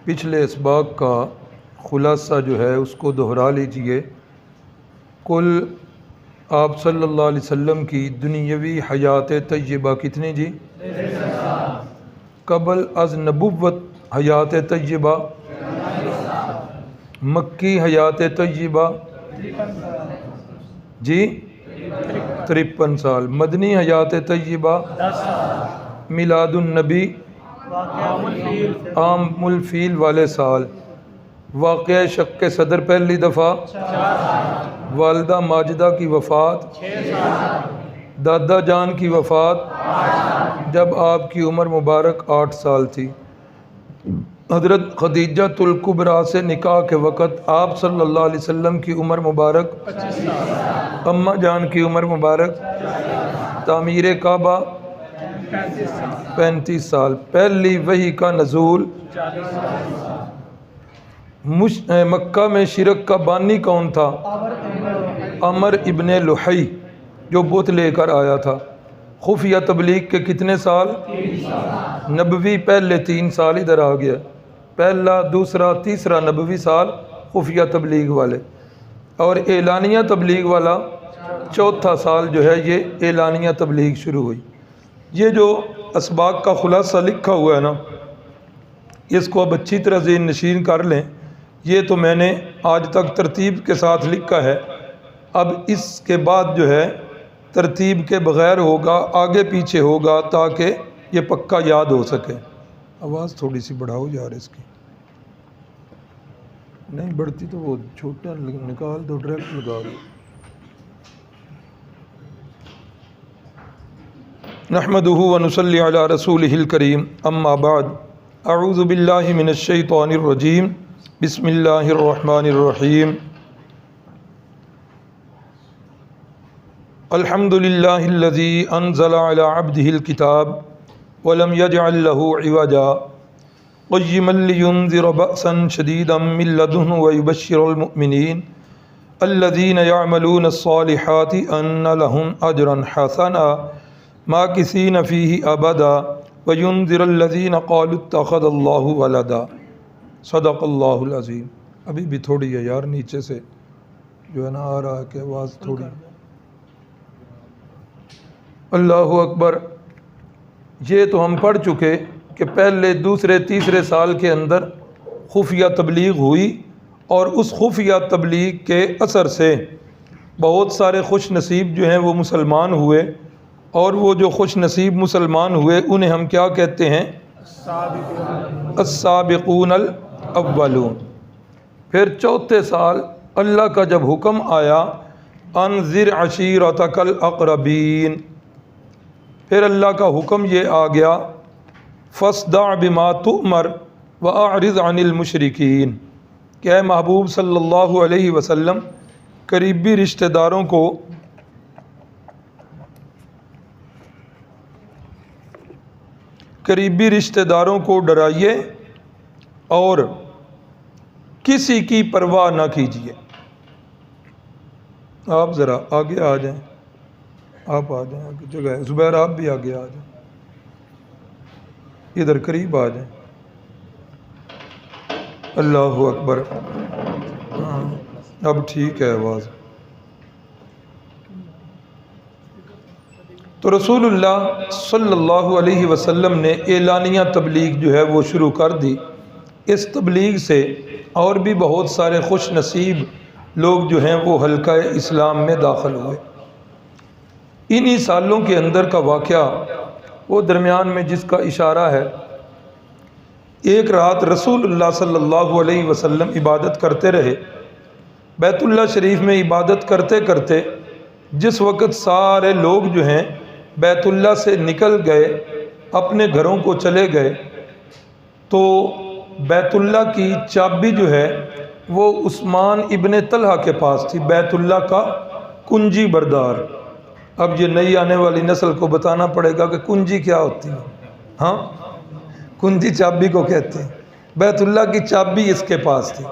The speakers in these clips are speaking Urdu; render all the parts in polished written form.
پچھلے اسباق کا خلاصہ جو ہے اس کو دہرا لیجئے۔ کل آپ صلی اللہ علیہ وسلم کی دنیاوی حیات طیبہ کتنی جی؟ قبل از نبوت حیات طیبہ، مکی حیات طیبہ جی 53 سال، مدنی حیات طیبہ میلاد النبی عام الفیل والے سال، واقعہ شق صدر پہلی دفعہ، والدہ ماجدہ کی وفات، دادا جان کی وفات جب آپ کی عمر مبارک 8 سال تھی، حضرت خدیجہ الکبریٰ سے نکاح کے وقت آپ صلی اللہ علیہ وسلم کی عمر مبارک، اماں جان کی عمر مبارک، تعمیر کعبہ 35 سال، پہلی وحی کا نزول، مکہ میں شرک کا بانی کون تھا؟ عمر ابن لحی جو بت لے کر آیا تھا۔ خفیہ تبلیغ کے کتنے سال؟ نبوی پہلے 3 سال ادھر آ گیا، پہلا دوسرا تیسرا نبوی سال خفیہ تبلیغ والے، اور اعلانیہ تبلیغ والا چوتھا سال جو ہے یہ اعلانیہ تبلیغ شروع ہوئی۔ یہ جو اسباق کا خلاصہ لکھا ہوا ہے نا، اس کو اب اچھی طرح ذہن نشین کر لیں۔ یہ تو میں نے آج تک ترتیب کے ساتھ لکھا ہے، اب اس کے بعد جو ہے ترتیب کے بغیر ہوگا، آگے پیچھے ہوگا تاکہ یہ پکا یاد ہو سکے۔ آواز تھوڑی سی بڑھاؤ یار اس کی، نہیں بڑھتی تو وہ چھوٹا نکال دو، ڈائریکٹ لگا دو۔ نحمدہ ونصلی علی رسولہ الکریم، اما بعد، اعوذ باللہ من الشیطان الرجیم، بسم اللہ الرحمن الرحیم۔ الحمد للہ الذی انزل علی عبدہ الکتاب ولم یجعل لہ عوجا قیما لینذر بأسا شدیدا من لدنہ ویبشر المؤمنین الذین یعملون الصالحات ان لہم اجرا حسنا ماکثین فیہ ابدا وینذر الذین قالوا اتخذ اللہ ولدا۔ صدق اللہ العظیم۔ ابھی بھی تھوڑی ہے یار نیچے سے جو ہے نا آ رہا ہے کہ آواز تھوڑی۔ اللہ اکبر۔ یہ تو ہم پڑھ چکے کہ پہلے دوسرے تیسرے سال کے اندر خفیہ تبلیغ ہوئی، اور اس خفیہ تبلیغ کے اثر سے بہت سارے خوش نصیب جو ہیں وہ مسلمان ہوئے، اور وہ جو خوش نصیب مسلمان ہوئے انہیں ہم کیا کہتے ہیں؟ السابقون الاولون۔ پھر چوتھے سال اللہ کا جب حکم آیا انذر عشیرتک الاقربین، پھر اللہ کا حکم یہ آ گیا فاصدع بما تؤمر واعرض عن المشرکین، کہ اے محبوب صلی اللہ علیہ وسلم قریبی رشتہ داروں کو ڈرائیے اور کسی کی پرواہ نہ کیجیے۔ آپ ذرا آگے آ جائیں، آپ آ جائیں، آگے جگہ ہے، زبیر آپ بھی آگے آ جائیں، ادھر قریب آ جائیں۔ اللہ اکبر۔ اب ٹھیک ہے آواز۔ تو رسول اللہ صلی اللہ علیہ وسلم نے اعلانیہ تبلیغ جو ہے وہ شروع کر دی۔ اس تبلیغ سے اور بھی بہت سارے خوش نصیب لوگ جو ہیں وہ حلقہ اسلام میں داخل ہوئے۔ انہی سالوں کے اندر کا واقعہ وہ درمیان میں جس کا اشارہ ہے، ایک رات رسول اللہ صلی اللہ علیہ وسلم عبادت کرتے رہے، بیت اللہ شریف میں عبادت کرتے کرتے جس وقت سارے لوگ جو ہیں بیت اللہ سے نکل گئے، اپنے گھروں کو چلے گئے، تو بیت اللہ کی چابی جو ہے وہ عثمان ابن طلحہ کے پاس تھی، بیت اللہ کا کنجی بردار۔ اب یہ نئی آنے والی نسل کو بتانا پڑے گا کہ کنجی کیا ہوتی ہے۔ ہاں، کنجی چابی کو کہتے ہیں، بیت اللہ کی چابی اس کے پاس تھی۔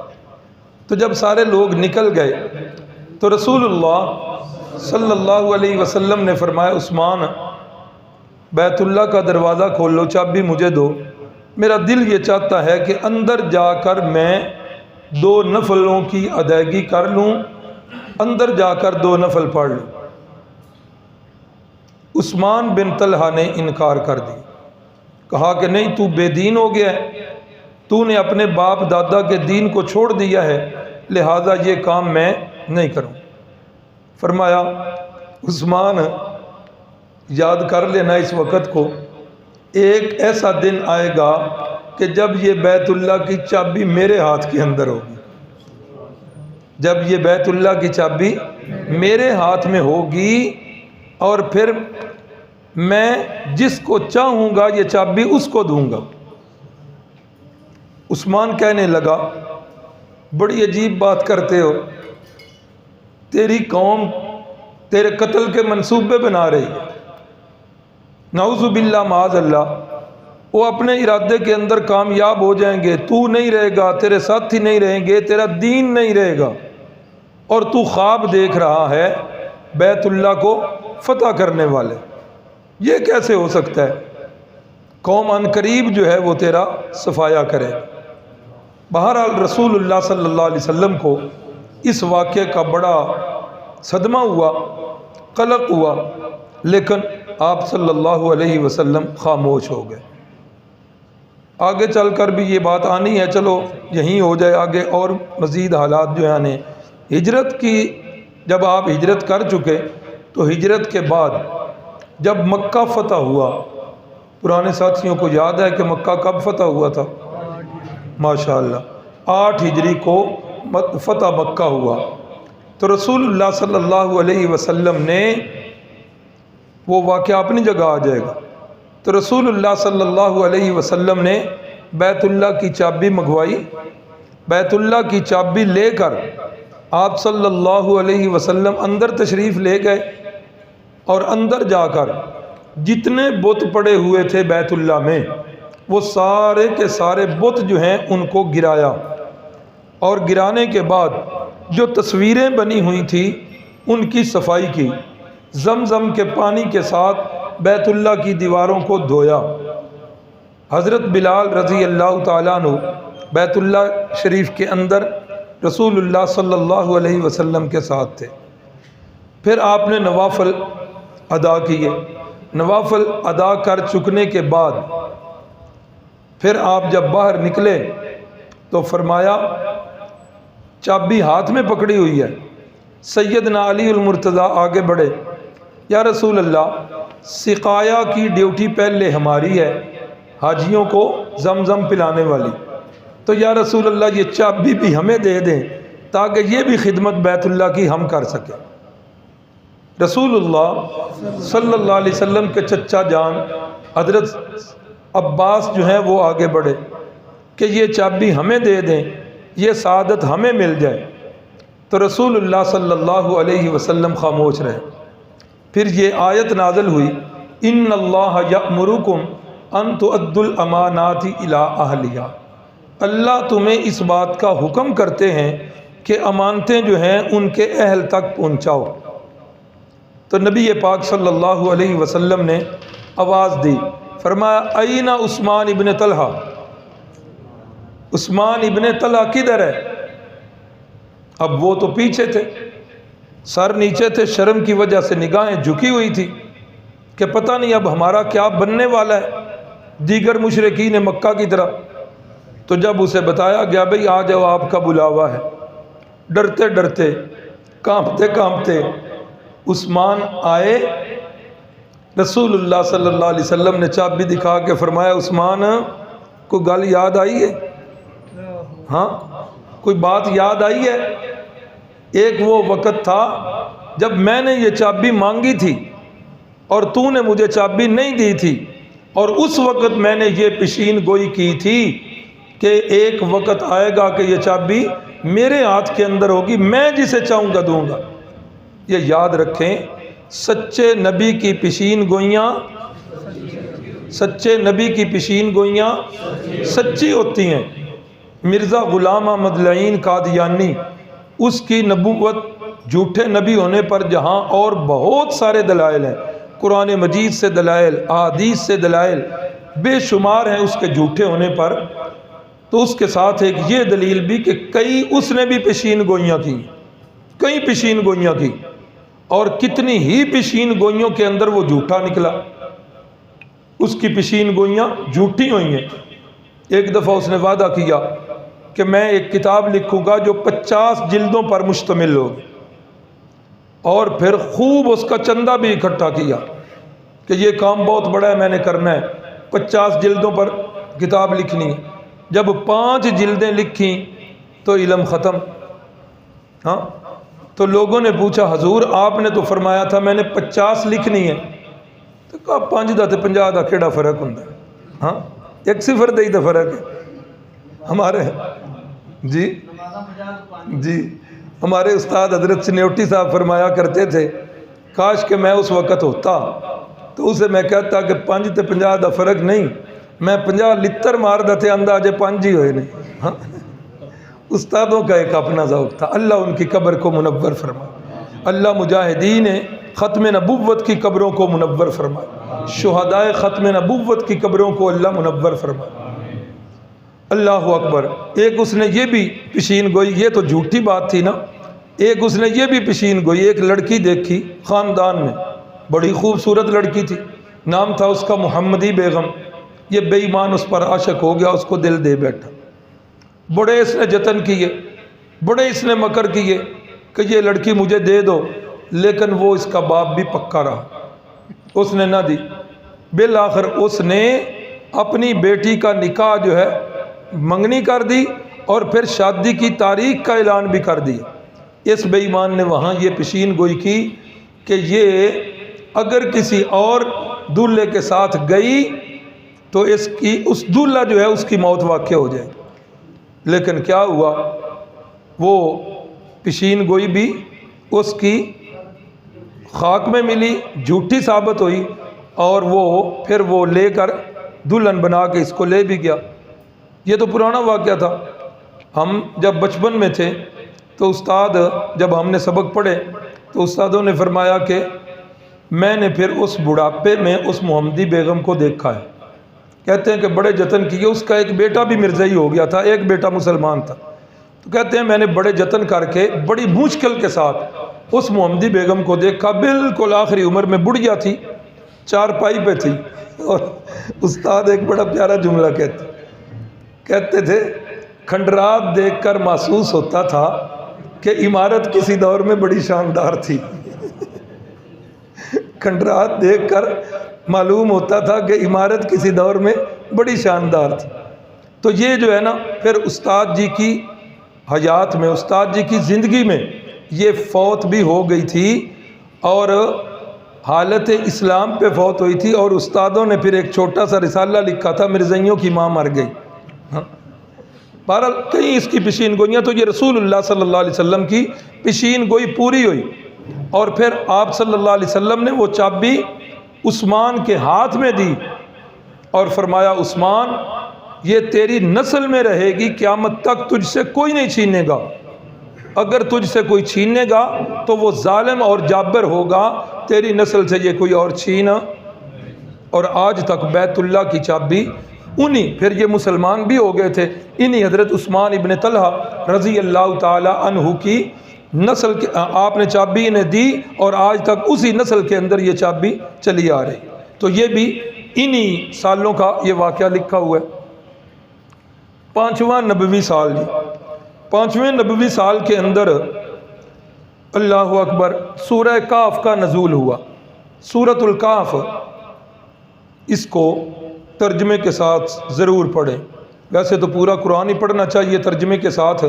تو جب سارے لوگ نکل گئے تو رسول اللہ صلی اللہ علیہ وسلم نے فرمایا عثمان بیت اللہ کا دروازہ کھول لو، چابی مجھے دو، میرا دل یہ چاہتا ہے کہ اندر جا کر میں 2 نفلوں کی ادائیگی کر لوں، اندر جا کر 2 نفل پڑھ لوں۔ عثمان بن طلحہ نے انکار کر دی، کہا کہ نہیں، تو بے دین ہو گیا ہے، تو نے اپنے باپ دادا کے دین کو چھوڑ دیا ہے، لہذا یہ کام میں نہیں کروں۔ فرمایا عثمان یاد کر لینا اس وقت کو، ایک ایسا دن آئے گا کہ جب یہ بیت اللہ کی چابی میرے ہاتھ کے اندر ہوگی، جب یہ بیت اللہ کی چابی میرے ہاتھ میں ہوگی، اور پھر میں جس کو چاہوں گا یہ چابی اس کو دوں گا۔ عثمان کہنے لگا بڑی عجیب بات کرتے ہو، تیری قوم تیرے قتل کے منصوبے بنا رہی ہے، نعوذ باللہ معاذ اللہ، وہ اپنے ارادے کے اندر کامیاب ہو جائیں گے، تو نہیں رہے گا، تیرے ساتھی نہیں رہیں گے، تیرا دین نہیں رہے گا، اور تو خواب دیکھ رہا ہے بیت اللہ کو فتح کرنے والے، یہ کیسے ہو سکتا ہے؟ قوم ان قریب جو ہے وہ تیرا صفایا کرے۔ بہرحال رسول اللہ صلی اللہ علیہ وسلم کو اس واقعے کا بڑا صدمہ ہوا، قلق ہوا، لیکن آپ صلی اللہ علیہ وسلم خاموش ہو گئے۔ آگے چل کر بھی یہ بات آنی ہے، چلو یہیں ہو جائے، آگے اور مزید حالات جو ہیں ہجرت کی، جب آپ ہجرت کر چکے تو ہجرت کے بعد جب مکہ فتح ہوا، پرانے ساتھیوں کو یاد ہے کہ مکہ کب فتح ہوا تھا؟ ماشاءاللہ 8 ہجری کو فتح مکہ ہوا، تو رسول اللہ صلی اللہ علیہ وسلم نے، وہ واقعہ اپنی جگہ آ جائے گا، تو رسول اللہ صلی اللہ علیہ وسلم نے بیت اللہ کی چابی منگوائی، بیت اللہ کی چابی لے کر آپ صلی اللہ علیہ وسلم اندر تشریف لے گئے، اور اندر جا کر جتنے بت پڑے ہوئے تھے بیت اللہ میں، وہ سارے کے سارے بت جو ہیں ان کو گرایا، اور گرانے کے بعد جو تصویریں بنی ہوئی تھیں ان کی صفائی کی، زمزم کے پانی کے ساتھ بیت اللہ کی دیواروں کو دھویا۔ حضرت بلال رضی اللہ تعالیٰ عنہ بیت اللہ شریف کے اندر رسول اللہ صلی اللہ علیہ وسلم کے ساتھ تھے۔ پھر آپ نے نوافل ادا کیے، نوافل ادا کر چکنے کے بعد پھر آپ جب باہر نکلے تو فرمایا چابی ہاتھ میں پکڑی ہوئی ہے، سیدنا علی المرتضیٰ آگے بڑھے، یا رسول اللہ سقایا کی ڈیوٹی پہلے ہماری ہے، حاجیوں کو زمزم پلانے والی، تو یا رسول اللہ یہ چابی بھی ہمیں دے دیں تاکہ یہ بھی خدمت بیت اللہ کی ہم کر سکیں۔ رسول اللہ صلی اللہ علیہ وسلم کے چچا جان حضرت عباس جو ہیں وہ آگے بڑھے کہ یہ چابی ہمیں دے دیں، یہ سعادت ہمیں مل جائے، تو رسول اللہ صلی اللہ علیہ وسلم خاموش رہے۔ پھر یہ آیت نازل ہوئی، ان اللہ یأمرکم ان تؤدوا الامانات الی اہلیہا، اللہ تمہیں اس بات کا حکم کرتے ہیں کہ امانتیں جو ہیں ان کے اہل تک پہنچاؤ۔ تو نبی پاک صلی اللہ علیہ وسلم نے آواز دی، فرمایا این عثمان ابن طلحہ، عثمان ابن طلحہ کدھر ہے؟ اب وہ تو پیچھے تھے، سر نیچے تھے، شرم کی وجہ سے نگاہیں جھکی ہوئی تھی کہ پتہ نہیں اب ہمارا کیا بننے والا ہے، دیگر مشرکین مکہ کی طرح۔ تو جب اسے بتایا گیا بھئی آ جاؤ آپ کا بلاوا ہے، ڈرتے ڈرتے کانپتے کانپتے عثمان آئے، رسول اللہ صلی اللہ علیہ وسلم نے چابی دکھا کے فرمایا عثمان کوئی گل یاد آئی ہے؟ ہاں کوئی بات یاد آئی ہے؟ ایک وہ وقت تھا جب میں نے یہ چابی مانگی تھی اور تو نے مجھے چابی نہیں دی تھی، اور اس وقت میں نے یہ پیشین گوئی کی تھی کہ ایک وقت آئے گا کہ یہ چابی میرے ہاتھ کے اندر ہوگی، میں جسے چاہوں گا دوں گا۔ یہ یاد رکھیں، سچے نبی کی پیشین گوئیاں، سچے نبی کی پیشین گوئیاں سچی ہوتی ہیں۔ مرزا غلام احمد لعین قادیانی، اس کی نبوت جھوٹے نبی ہونے پر جہاں اور بہت سارے دلائل ہیں، قرآن مجید سے دلائل، احادیث سے دلائل بے شمار ہیں اس کے جھوٹے ہونے پر، تو اس کے ساتھ ایک یہ دلیل بھی کہ کئی اس نے بھی پیشین گوئیاں کی، کئی پیشین گوئیاں کی، اور کتنی ہی پیشین گوئیوں کے اندر وہ جھوٹا نکلا، اس کی پیشین گوئیاں جھوٹی ہوئی ہیں۔ ایک دفعہ اس نے وعدہ کیا کہ میں ایک کتاب لکھوں گا جو 50 جلدوں پر مشتمل ہوگی، اور پھر خوب اس کا چندہ بھی اکٹھا کیا کہ یہ کام بہت بڑا ہے، میں نے کرنا ہے، 50 جلدوں پر کتاب لکھنی ہے۔ جب 5 جلدیں لکھیں تو علم ختم۔ ہاں، تو لوگوں نے پوچھا حضور آپ نے تو فرمایا تھا میں نے 50 لکھنی ہے، تو کہا 5 دا تے 50 دا کیڑا فرق ہوں؟ ہاں، 1 صفر دا ہی تو فرق ہے ہمارے۔ جی ہمارے استاد حضرت سنیوٹی صاحب فرمایا کرتے تھے کاش کہ میں اس وقت ہوتا تو اسے میں کہتا کہ 5 تے 50 دا فرق نہیں، میں 50 لتر مار دا تھے اندازے 5 ہی ہوئے نہیں۔ ہاں، استادوں کا ایک اپنا ذوق تھا۔ اللہ ان کی قبر کو منور فرمائے، اللہ مجاہدین ختم نبوت کی قبروں کو منور فرمائے، شہدائے ختم نبوت کی قبروں کو اللہ منور فرمائے۔ اللہ اکبر۔ ایک اس نے یہ بھی پیشین گوئی، یہ تو جھوٹی بات تھی نا، ایک اس نے یہ بھی پیشین گوئی، ایک لڑکی دیکھی خاندان میں، بڑی خوبصورت لڑکی تھی، نام تھا اس کا محمدی بیگم۔ یہ بے ایمان اس پر عاشق ہو گیا، اس کو دل دے بیٹھا، بڑے اس نے جتن کیے، بڑے اس نے مکر کیے کہ یہ لڑکی مجھے دے دو، لیکن وہ اس کا باپ بھی پکا رہا، اس نے نہ دی۔ بالآخر اس نے اپنی بیٹی کا نکاح جو ہے منگنی کر دی، اور پھر شادی کی تاریخ کا اعلان بھی کر دیا۔ اس بے ایمان نے وہاں یہ پیشین گوئی کی کہ یہ اگر کسی اور دولہے کے ساتھ گئی تو اس دولہا جو ہے اس کی موت واقع ہو جائے۔ لیکن کیا ہوا، وہ پیشین گوئی بھی اس کی خاک میں ملی، جھوٹی ثابت ہوئی، اور پھر وہ لے کر دلہن بنا کے اس کو لے بھی گیا۔ یہ تو پرانا واقعہ تھا۔ ہم جب بچپن میں تھے تو استاد، جب ہم نے سبق پڑھے تو استادوں نے فرمایا کہ میں نے پھر اس بڑھاپے میں اس محمدی بیگم کو دیکھا ہے، کہتے ہیں کہ بڑے جتن کیے، اس کا ایک بیٹا بھی مرزائی ہو گیا تھا، ایک بیٹا مسلمان تھا، تو کہتے ہیں میں نے بڑے جتن کر کے بڑی مشکل کے ساتھ اس محمدی بیگم کو دیکھا، بالکل آخری عمر میں بڑھیا تھی، چارپائی پہ تھی۔ اور استاد ایک بڑا پیارا جملہ کہتے تھے کھنڈرات دیکھ کر محسوس ہوتا تھا کہ عمارت کسی دور میں بڑی شاندار تھی۔ کھنڈرات دیکھ کر معلوم ہوتا تھا کہ عمارت کسی دور میں بڑی شاندار تھی۔ تو یہ جو ہے نا، پھر استاد جی کی حیات میں، استاد جی کی زندگی میں یہ فوت بھی ہو گئی تھی، اور حالت اسلام پہ فوت ہوئی تھی، اور استادوں نے پھر ایک چھوٹا سا رسالہ لکھا تھا، مرزائیوں کی ماں مر گئی۔ بہرحال کئی اس کی پیشین گوئیاں، تو یہ رسول اللہ صلی اللہ علیہ وسلم کی پیشین گوئی پوری ہوئی، اور پھر آپ صلی اللہ علیہ وسلم نے وہ چابی عثمان کے ہاتھ میں دی اور فرمایا عثمان یہ تیری نسل میں رہے گی، قیامت تک تجھ سے کوئی نہیں چھینے گا، اگر تجھ سے کوئی چھینے گا تو وہ ظالم اور جابر ہوگا، تیری نسل سے یہ کوئی اور چھینا۔ اور آج تک بیت اللہ کی چابی انہی، پھر یہ مسلمان بھی ہو گئے تھے، انہی حضرت عثمان ابن طلحہ رضی اللہ تعالی عنہ کی نسل کے آپ نے چابی انہیں دی، اور آج تک اسی نسل کے اندر یہ چابی چلی آ رہی۔ تو یہ بھی انہی سالوں کا یہ واقعہ لکھا ہوا ہے۔ 5واں نبوی سال، جی 5ویں نبوی سال کے اندر اللہ اکبر سورہ کاف کا نزول ہوا۔ سورۃ الکاف، اس کو ترجمے کے ساتھ ضرور پڑھیں، ویسے تو پورا قرآن ہی پڑھنا چاہیے ترجمے کے ساتھ،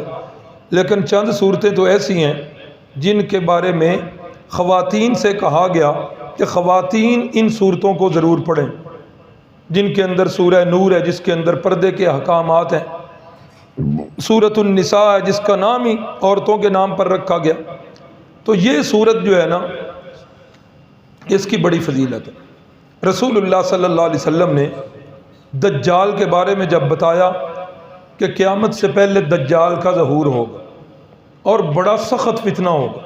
لیکن چند صورتیں تو ایسی ہیں جن کے بارے میں خواتین سے کہا گیا کہ خواتین ان صورتوں کو ضرور پڑھیں، جن کے اندر سورہ نور ہے جس کے اندر پردے کے احکامات ہیں، سورۃ النساء ہے جس کا نام ہی عورتوں کے نام پر رکھا گیا۔ تو یہ صورت جو ہے نا، اس کی بڑی فضیلت ہے۔ رسول اللہ صلی اللہ علیہ وسلم نے دجال کے بارے میں جب بتایا کہ قیامت سے پہلے دجال کا ظہور ہوگا اور بڑا سخت فتنہ ہوگا،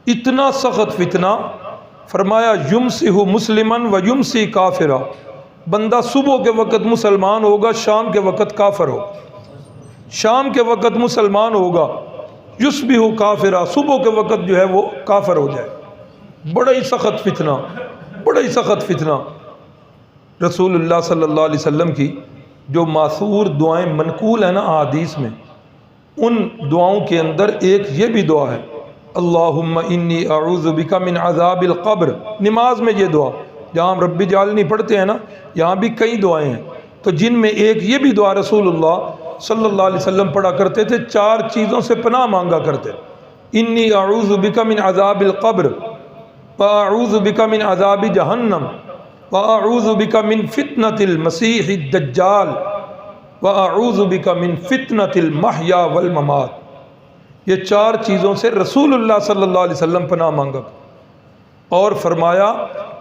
اتنا سخت فتنہ، فرمایا یمسہ مسلمن و یمسی کافرا، بندہ صبح کے وقت مسلمان ہوگا، شام کے وقت کافر ہوگا، شام کے وقت مسلمان ہوگا، یصبح کافرا، صبح کے وقت جو ہے وہ کافر ہو جائے۔ بڑا ہی سخت فتنہ، بڑا ہی سخت فتنہ۔ رسول اللہ صلی اللہ علیہ وسلم کی جو ماثور دعائیں منقول ہیں نا احادیث میں، ان دعاؤں کے اندر ایک یہ بھی دعا ہے، اللہم انی اعوذ بک من عذاب القبر۔ نماز میں یہ دعا، جہاں ہم رب اجعلنی پڑھتے ہیں نا، یہاں بھی کئی دعائیں ہیں، تو جن میں ایک یہ بھی دعا رسول اللہ صلی اللہ علیہ وسلم پڑھا کرتے تھے، 4 چیزوں سے پناہ مانگا کرتے، انی اعوذ بک من عذاب القبر، واعوذ بک من عذاب جہنم، واعوذ بک من فتنۃ المسیح الدجال، واعوذ بک من فتنۃ المحیا والممات۔ یہ 4 چیزوں سے رسول اللہ صلی اللہ علیہ وسلم پناہ مانگا، اور فرمایا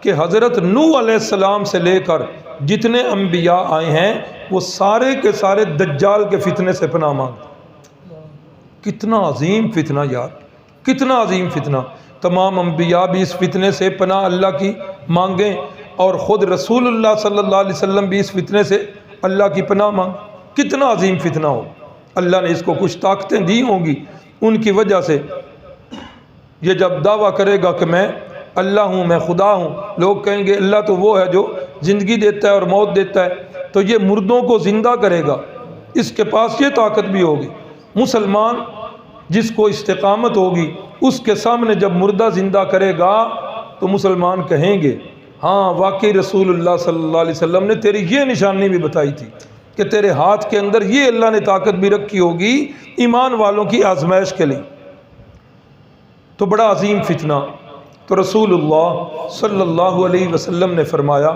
کہ حضرت نوح علیہ السلام سے لے کر جتنے انبیاء آئے ہیں وہ سارے کے سارے دجال کے فتنے سے پناہ مانگتے۔ کتنا عظیم فتنہ یار، کتنا عظیم فتنہ۔ تمام انبیاء بھی اس فتنے سے پناہ اللہ کی مانگیں، اور خود رسول اللہ صلی اللہ علیہ وسلم بھی اس فتنے سے اللہ کی پناہ مانگ۔ کتنا عظیم فتنہ ہو، اللہ نے اس کو کچھ طاقتیں دی ہوں گی، ان کی وجہ سے یہ جب دعویٰ کرے گا کہ میں اللہ ہوں، میں خدا ہوں، لوگ کہیں گے اللہ تو وہ ہے جو زندگی دیتا ہے اور موت دیتا ہے، تو یہ مردوں کو زندہ کرے گا، اس کے پاس یہ طاقت بھی ہوگی۔ مسلمان جس کو استقامت ہوگی، اس کے سامنے جب مردہ زندہ کرے گا تو مسلمان کہیں گے ہاں واقعی رسول اللہ صلی اللہ علیہ وسلم نے تیری یہ نشانی بھی بتائی تھی کہ تیرے ہاتھ کے اندر یہ اللہ نے طاقت بھی رکھی ہوگی ایمان والوں کی آزمائش کے لیے۔ تو بڑا عظیم فتنہ۔ تو رسول اللہ صلی اللہ علیہ وسلم نے فرمایا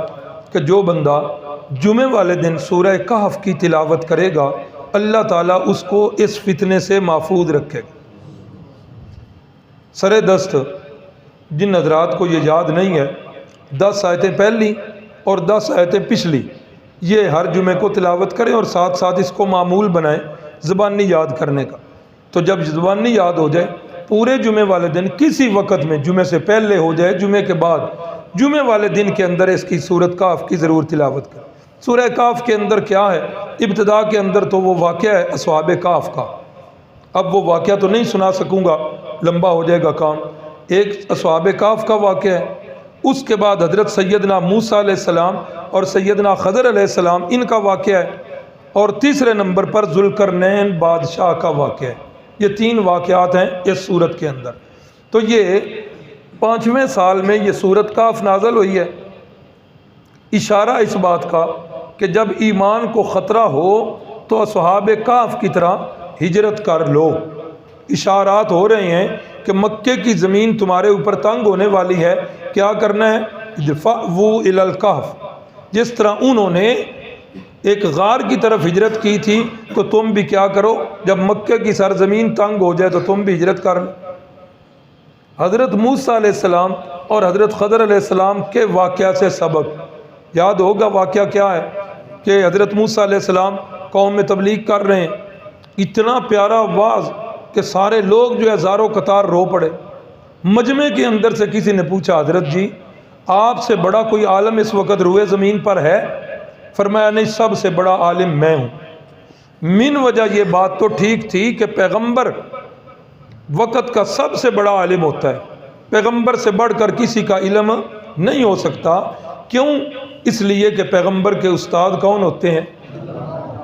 کہ جو بندہ جمعے والے دن سورہ کہف کی تلاوت کرے گا، اللہ تعالیٰ اس کو اس فتنے سے محفوظ رکھے گا۔ سر دست جن حضرات کو یہ یاد نہیں ہے، 10 آیتیں پہلی اور 10 آیتیں پچھلی یہ ہر جمعے کو تلاوت کریں، اور ساتھ ساتھ اس کو معمول بنائیں زبانی یاد کرنے کا۔ تو جب زبانی یاد ہو جائے، پورے جمعے والے دن کسی وقت میں، جمعے سے پہلے ہو جائے، جمعے کے بعد، جمعے والے دن کے اندر اس کی سورۃ کہف کی ضرور تلاوت کریں۔ سورہ کہف کے اندر کیا ہے؟ ابتدا کے اندر تو وہ واقعہ ہے اصحاب کہف کا، اب وہ واقعہ تو نہیں سنا سکوں گا، لمبا ہو جائے گا کام۔ ایک اصحاب کہف کا واقعہ ہے، اس کے بعد حضرت سیدنا موسیٰ علیہ السلام اور سیدنا خضر علیہ السلام ان کا واقعہ ہے، اور تیسرے نمبر پر ذوالقرنین بادشاہ کا واقعہ ہے۔ یہ 3 واقعات ہیں اس سورت کے اندر۔ تو یہ 5ویں سال میں یہ سورت کہف نازل ہوئی ہے، اشارہ اس بات کا کہ جب ایمان کو خطرہ ہو تو اصحاب کہف کی طرح ہجرت کر لو۔ اشارات ہو رہے ہیں کہ مکے کی زمین تمہارے اوپر تنگ ہونے والی ہے، کیا کرنا ہے؟ ادفعوا الی الکہف۔ جس طرح انہوں نے ایک غار کی طرف ہجرت کی تھی، تو تم بھی کیا کرو، جب مکے کی سرزمین تنگ ہو جائے تو تم بھی ہجرت کر لو۔ حضرت موسیٰ علیہ السلام اور حضرت خضر علیہ السلام کے واقعہ سے سبق یاد ہوگا۔ واقعہ کیا ہے کہ حضرت موسیٰ علیہ السلام قوم میں تبلیغ کر رہے ہیں، اتنا پیارا واعظ کہ سارے لوگ جو ہے زارو قطار رو پڑے۔ مجمع کے اندر سے کسی نے پوچھا حضرت جی آپ سے بڑا کوئی عالم اس وقت روئے زمین پر ہے؟ فرمایا نہیں، سب سے بڑا عالم میں ہوں۔ من وجہ یہ بات تو ٹھیک تھی کہ پیغمبر وقت کا سب سے بڑا عالم ہوتا ہے، پیغمبر سے بڑھ کر کسی کا علم نہیں ہو سکتا۔ کیوں؟ اس لیے کہ پیغمبر کے استاد کون ہوتے ہیں؟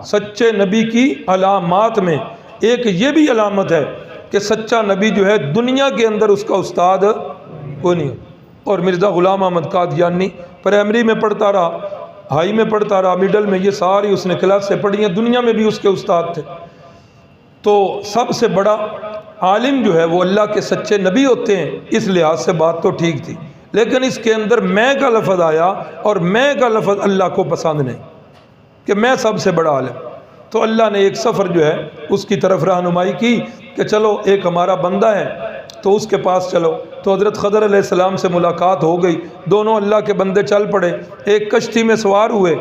سچے نبی کی علامات میں ایک یہ بھی علامت ہے کہ سچا نبی جو ہے دنیا کے اندر اس کا استاد کوئی نہیں۔ اور مرزا غلام احمد قادیانی پرائمری میں پڑھتا رہا، ہائی میں پڑھتا رہا، مڈل میں، یہ ساری اس نے کلاس سے پڑھی ہیں، دنیا میں بھی اس کے استاد تھے۔ تو سب سے بڑا عالم جو ہے وہ اللہ کے سچے نبی ہوتے ہیں، اس لحاظ سے بات تو ٹھیک تھی، لیکن اس کے اندر میں کا لفظ آیا، اور میں کا لفظ اللہ کو پسند نہیں کہ میں سب سے بڑا عالم۔ تو اللہ نے ایک سفر جو ہے اس کی طرف رہنمائی کی کہ چلو ایک ہمارا بندہ ہے تو اس کے پاس چلو۔ تو حضرت خضر علیہ السلام سے ملاقات ہو گئی، دونوں اللہ کے بندے چل پڑے، ایک کشتی میں سوار ہوئے۔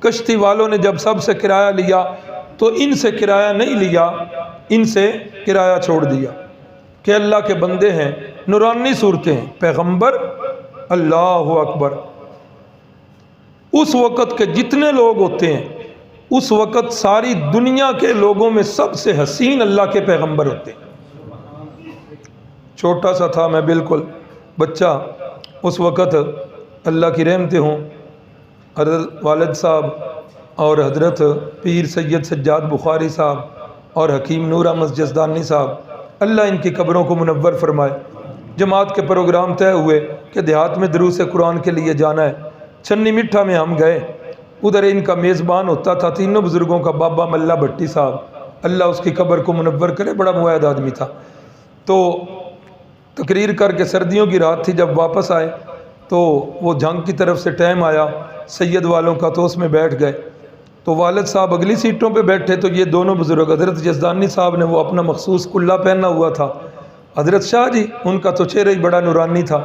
کشتی والوں نے جب سب سے کرایہ لیا تو ان سے کرایہ نہیں لیا، ان سے کرایہ چھوڑ دیا کہ اللہ کے بندے ہیں، نورانی صورتیں ہیں، پیغمبر، اللہ اکبر۔ اس وقت کے جتنے لوگ ہوتے ہیں، اس وقت ساری دنیا کے لوگوں میں سب سے حسین اللہ کے پیغمبر ہوتے ہیں۔ چھوٹا سا تھا میں، بالکل بچہ اس وقت، اللہ کی رحمتیں ہوں، حضرت والد صاحب اور حضرت پیر سید سجاد بخاری صاحب اور حکیم نور احمد جزدانی صاحب، اللہ ان کی قبروں کو منور فرمائے۔ جماعت کے پروگرام طے ہوئے کہ دیہات میں دروس قرآن کے لیے جانا ہے، چھنی مٹھا میں ہم گئے، ادھر ان کا میزبان ہوتا تھا تینوں بزرگوں کا بابا ملہ بھٹی صاحب، اللہ اس کی قبر کو منور کرے، بڑا مؤید آدمی تھا۔ تو تقریر کر کے سردیوں کی رات تھی، جب واپس آئے تو وہ جنگ کی طرف سے ٹائم آیا سید والوں کا، تو اس میں بیٹھ گئے۔ تو والد صاحب اگلی سیٹوں پہ بیٹھے، تو یہ دونوں بزرگ، حضرت جزدانی صاحب نے وہ اپنا مخصوص کلہ پہنا ہوا تھا، حضرت شاہ جی ان کا تو چہرہ ہی بڑا نورانی تھا۔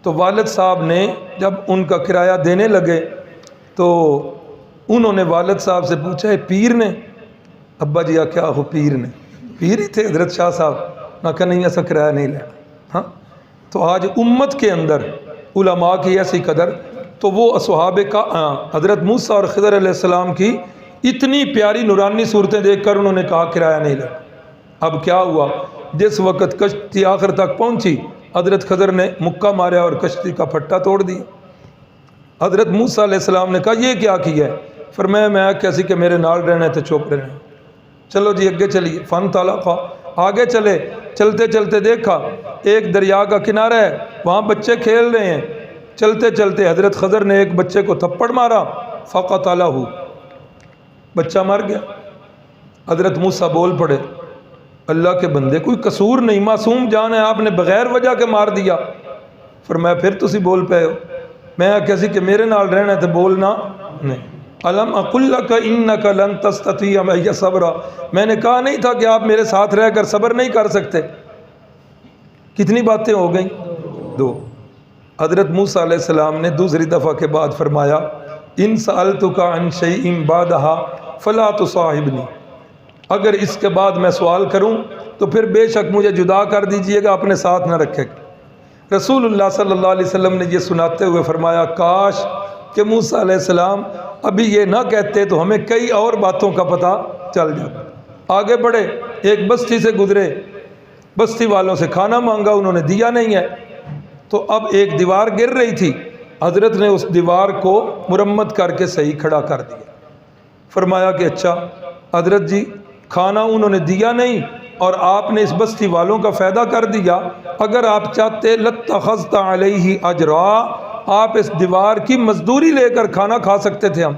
تو والد صاحب نے جب ان کا کرایہ دینے لگے تو انہوں نے والد صاحب سے پوچھا، پیر نے؟ ابا جی کیا ہو، پیر نے؟ پیر ہی تھے حضرت شاہ صاحب نہ کہ نہیں ایسا کرایہ نہیں لینا۔ ہاں، تو آج امت کے اندر علماء کی ایسی قدر، تو وہ اصحاب کا حضرت موسیٰ اور خضر علیہ السلام کی اتنی پیاری نورانی صورتیں دیکھ کر انہوں نے کہا کرایہ نہیں لینا۔ اب کیا ہوا، جس وقت کشتی آخر تک پہنچی، حضرت خضر نے مکہ مارا اور کشتی کا پھٹا توڑ دیا۔ حضرت موسیٰ علیہ السلام نے کہا یہ کیا کیا ہے؟ فرمایا میں کیسی کہ میرے نال رہنے تھے چوپ رہنے۔ چلو جی اگے چلیے، فن طلقا، آگے چلے، چلتے چلتے دیکھا ایک دریا کا کنارہ ہے، وہاں بچے کھیل رہے ہیں۔ چلتے چلتے حضرت خضر نے ایک بچے کو تھپڑ مارا، فقتلہ، بچہ مر گیا۔ حضرت موسیٰ بول پڑے، اللہ کے بندے کوئی قصور نہیں، معصوم جان ہے، آپ نے بغیر وجہ کے مار دیا۔ فرمایا پھر تسی بول پے ہو، میں کیسی کہ میرے نال رہنا ہے تو بولنا نہیں۔ الم اقل لک انک لن تستطیع معی صبرا، میں نے کہا نہیں تھا کہ آپ میرے ساتھ رہ کر صبر نہیں کر سکتے؟ کتنی باتیں ہو گئیں؟ دو۔ حضرت موسیٰ علیہ السلام نے دوسری دفعہ کے بعد فرمایا، ان سألتک عن شیء بعدہا فلا تصاحبنی، اگر اس کے بعد میں سوال کروں تو پھر بے شک مجھے جدا کر دیجئے گا، اپنے ساتھ نہ رکھے گا۔ رسول اللہ صلی اللہ علیہ وسلم نے یہ سناتے ہوئے فرمایا، کاش کہ موسیٰ علیہ السلام ابھی یہ نہ کہتے تو ہمیں کئی اور باتوں کا پتہ چل جاتا۔ آگے بڑھے، ایک بستی سے گزرے، بستی والوں سے کھانا مانگا، انہوں نے دیا نہیں ہے۔ تو اب ایک دیوار گر رہی تھی، حضرت نے اس دیوار کو مرمت کر کے صحیح کھڑا کر دیا۔ فرمایا کہ اچھا حضرت جی، کھانا انہوں نے دیا نہیں اور آپ نے اس بستی والوں کا فائدہ کر دیا، اگر آپ چاہتے لَاتَّخَذْتَ عَلَيْهِ أَجْرًا، آپ اس دیوار کی مزدوری لے کر کھانا کھا سکتے تھے ہم۔